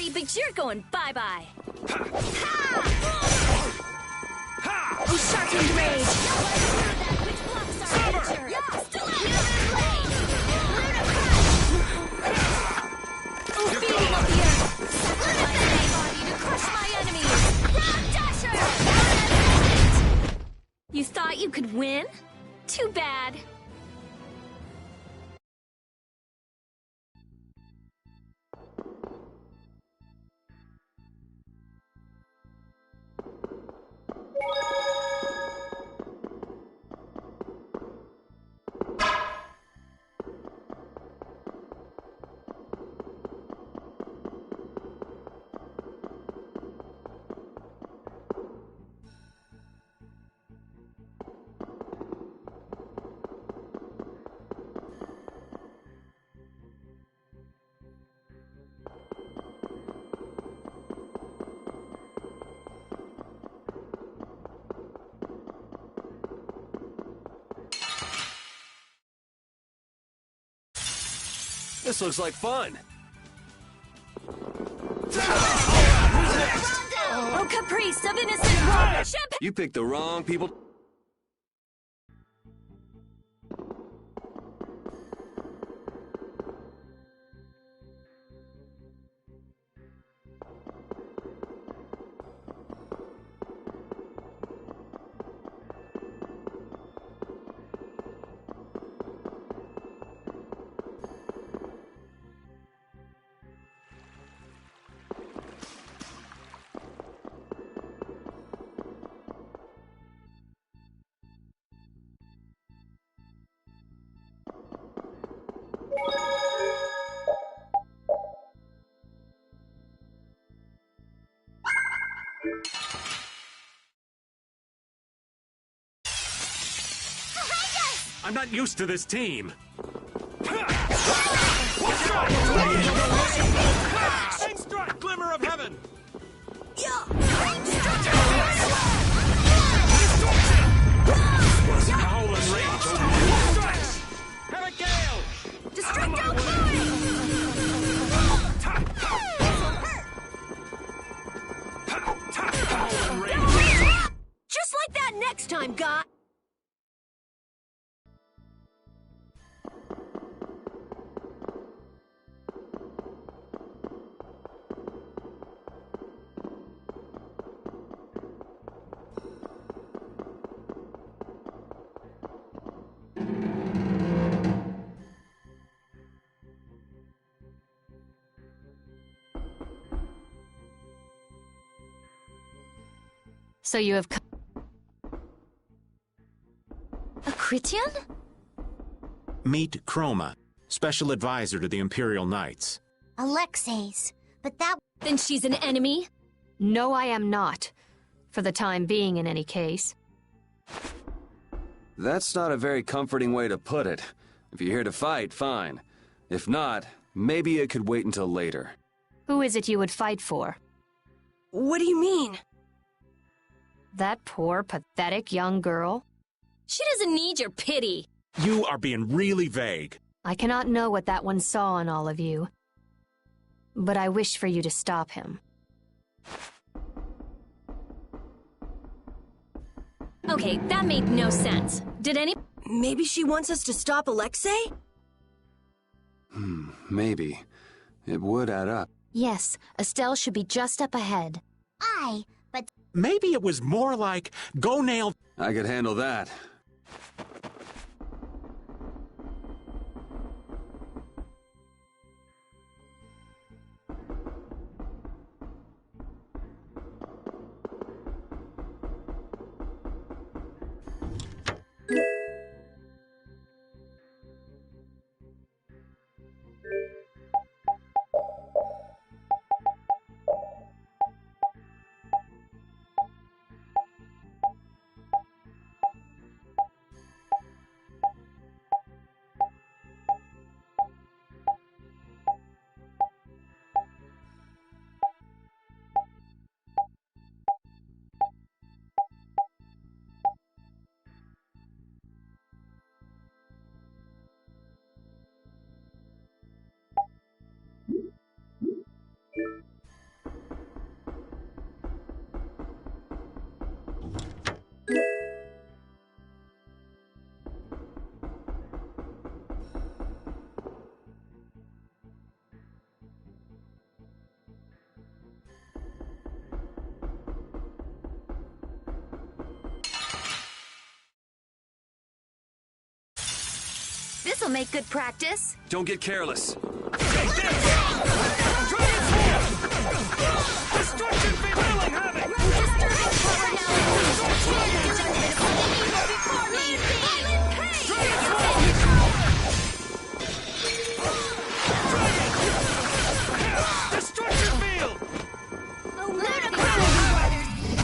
S3: buddy, but you're going bye-bye.
S6: Oh, sharpened rage!
S3: Which blocks our future? Yeah, still out! Oh, feeding up here! Sacrifice my body to crush my enemies! Ground Dasher! You thought you could win? Too bad.
S2: This looks like fun.
S3: Oh, caprice of innocent water!
S2: You picked the wrong people.
S4: I'm not used to this team.
S15: Strike, glimmer of heaven!
S4: Howl and rage.
S15: Have a gale!
S3: Destructo
S6: Just like that next time, God!
S17: So you have come.
S3: A Critian?
S4: Meet Chroma, special advisor to the Imperial Knights.
S5: Alexei's. But that...
S3: Then she's an enemy?
S17: No, I am not. For the time being, in any case.
S2: That's not a very comforting way to put it. If you're here to fight, fine. If not, maybe it could wait until later.
S17: Who is it you would fight for?
S6: What do you mean?
S17: That poor, pathetic young girl?
S3: She doesn't need your pity.
S4: You are being really vague.
S17: I cannot know what that one saw in all of you. But I wish for you to stop him.
S3: Okay, that made no sense. Did any...
S6: Maybe she wants us to stop Alexei?
S2: Maybe. It would add up.
S17: Yes, Estelle should be just up ahead.
S5: But...
S4: Maybe it was more like, go nail...
S2: I could handle that.
S3: This'll make good practice.
S2: Don't get careless.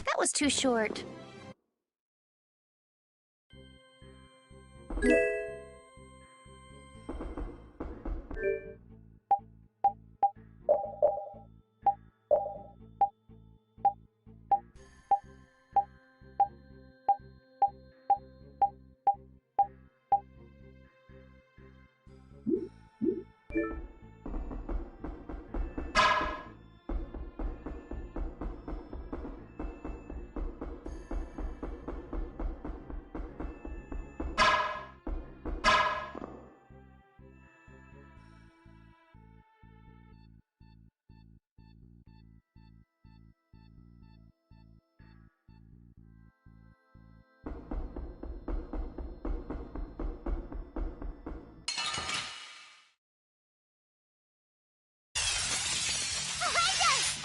S3: That was too short.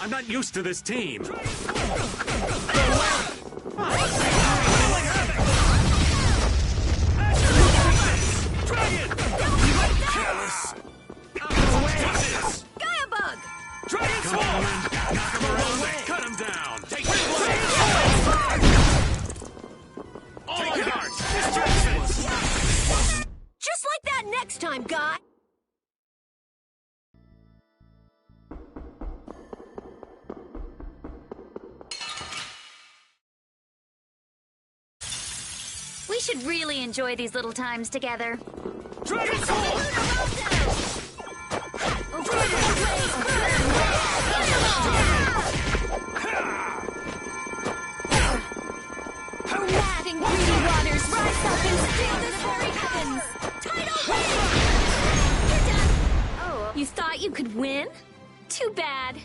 S4: I'm not used to this team. Come on, knock him around and cut him down. Take it away. All my heart.
S6: Just like that next time, guy!
S3: We should really enjoy these little times together. Mad and greedy waters rise up and steal the very heavens! Tidal wave! You're done! Oh, you thought you could win? Too bad.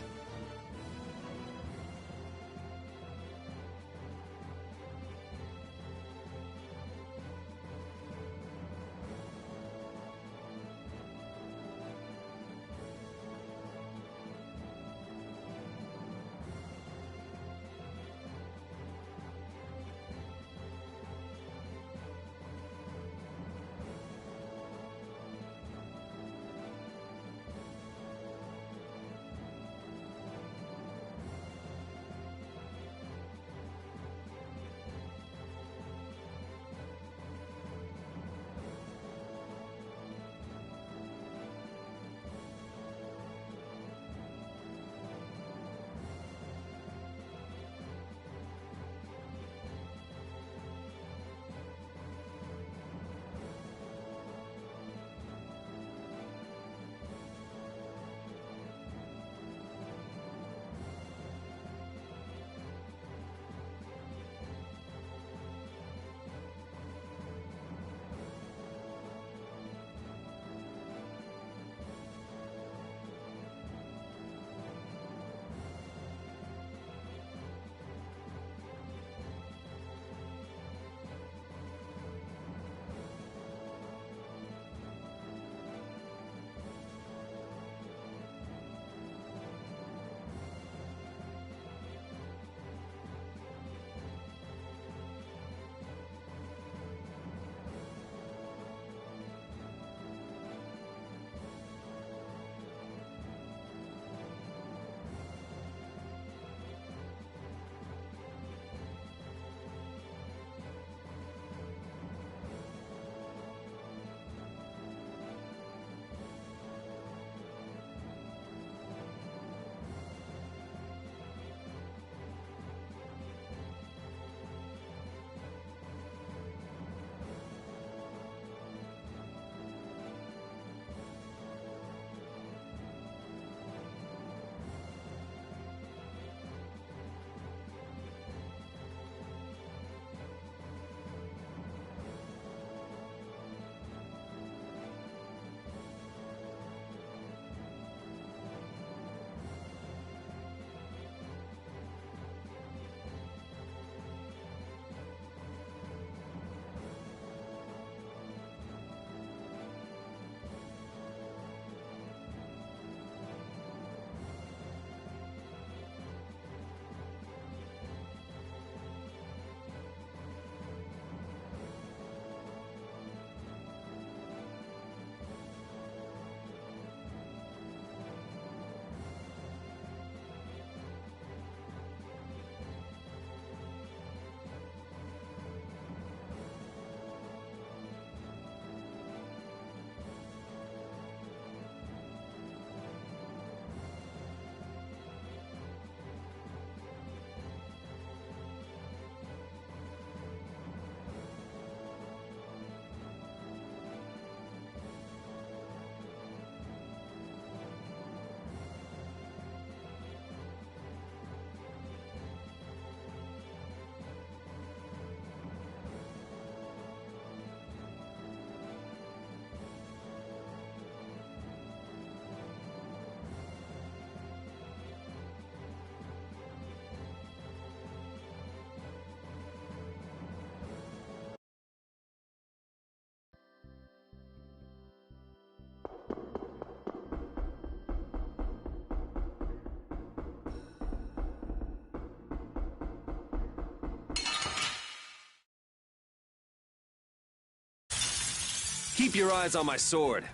S2: Keep your eyes on my sword.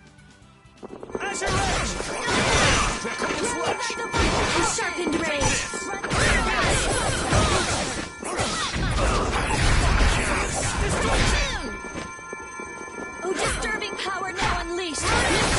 S3: Azure Edge! Sharpened rays! Oh, disturbing power now unleashed!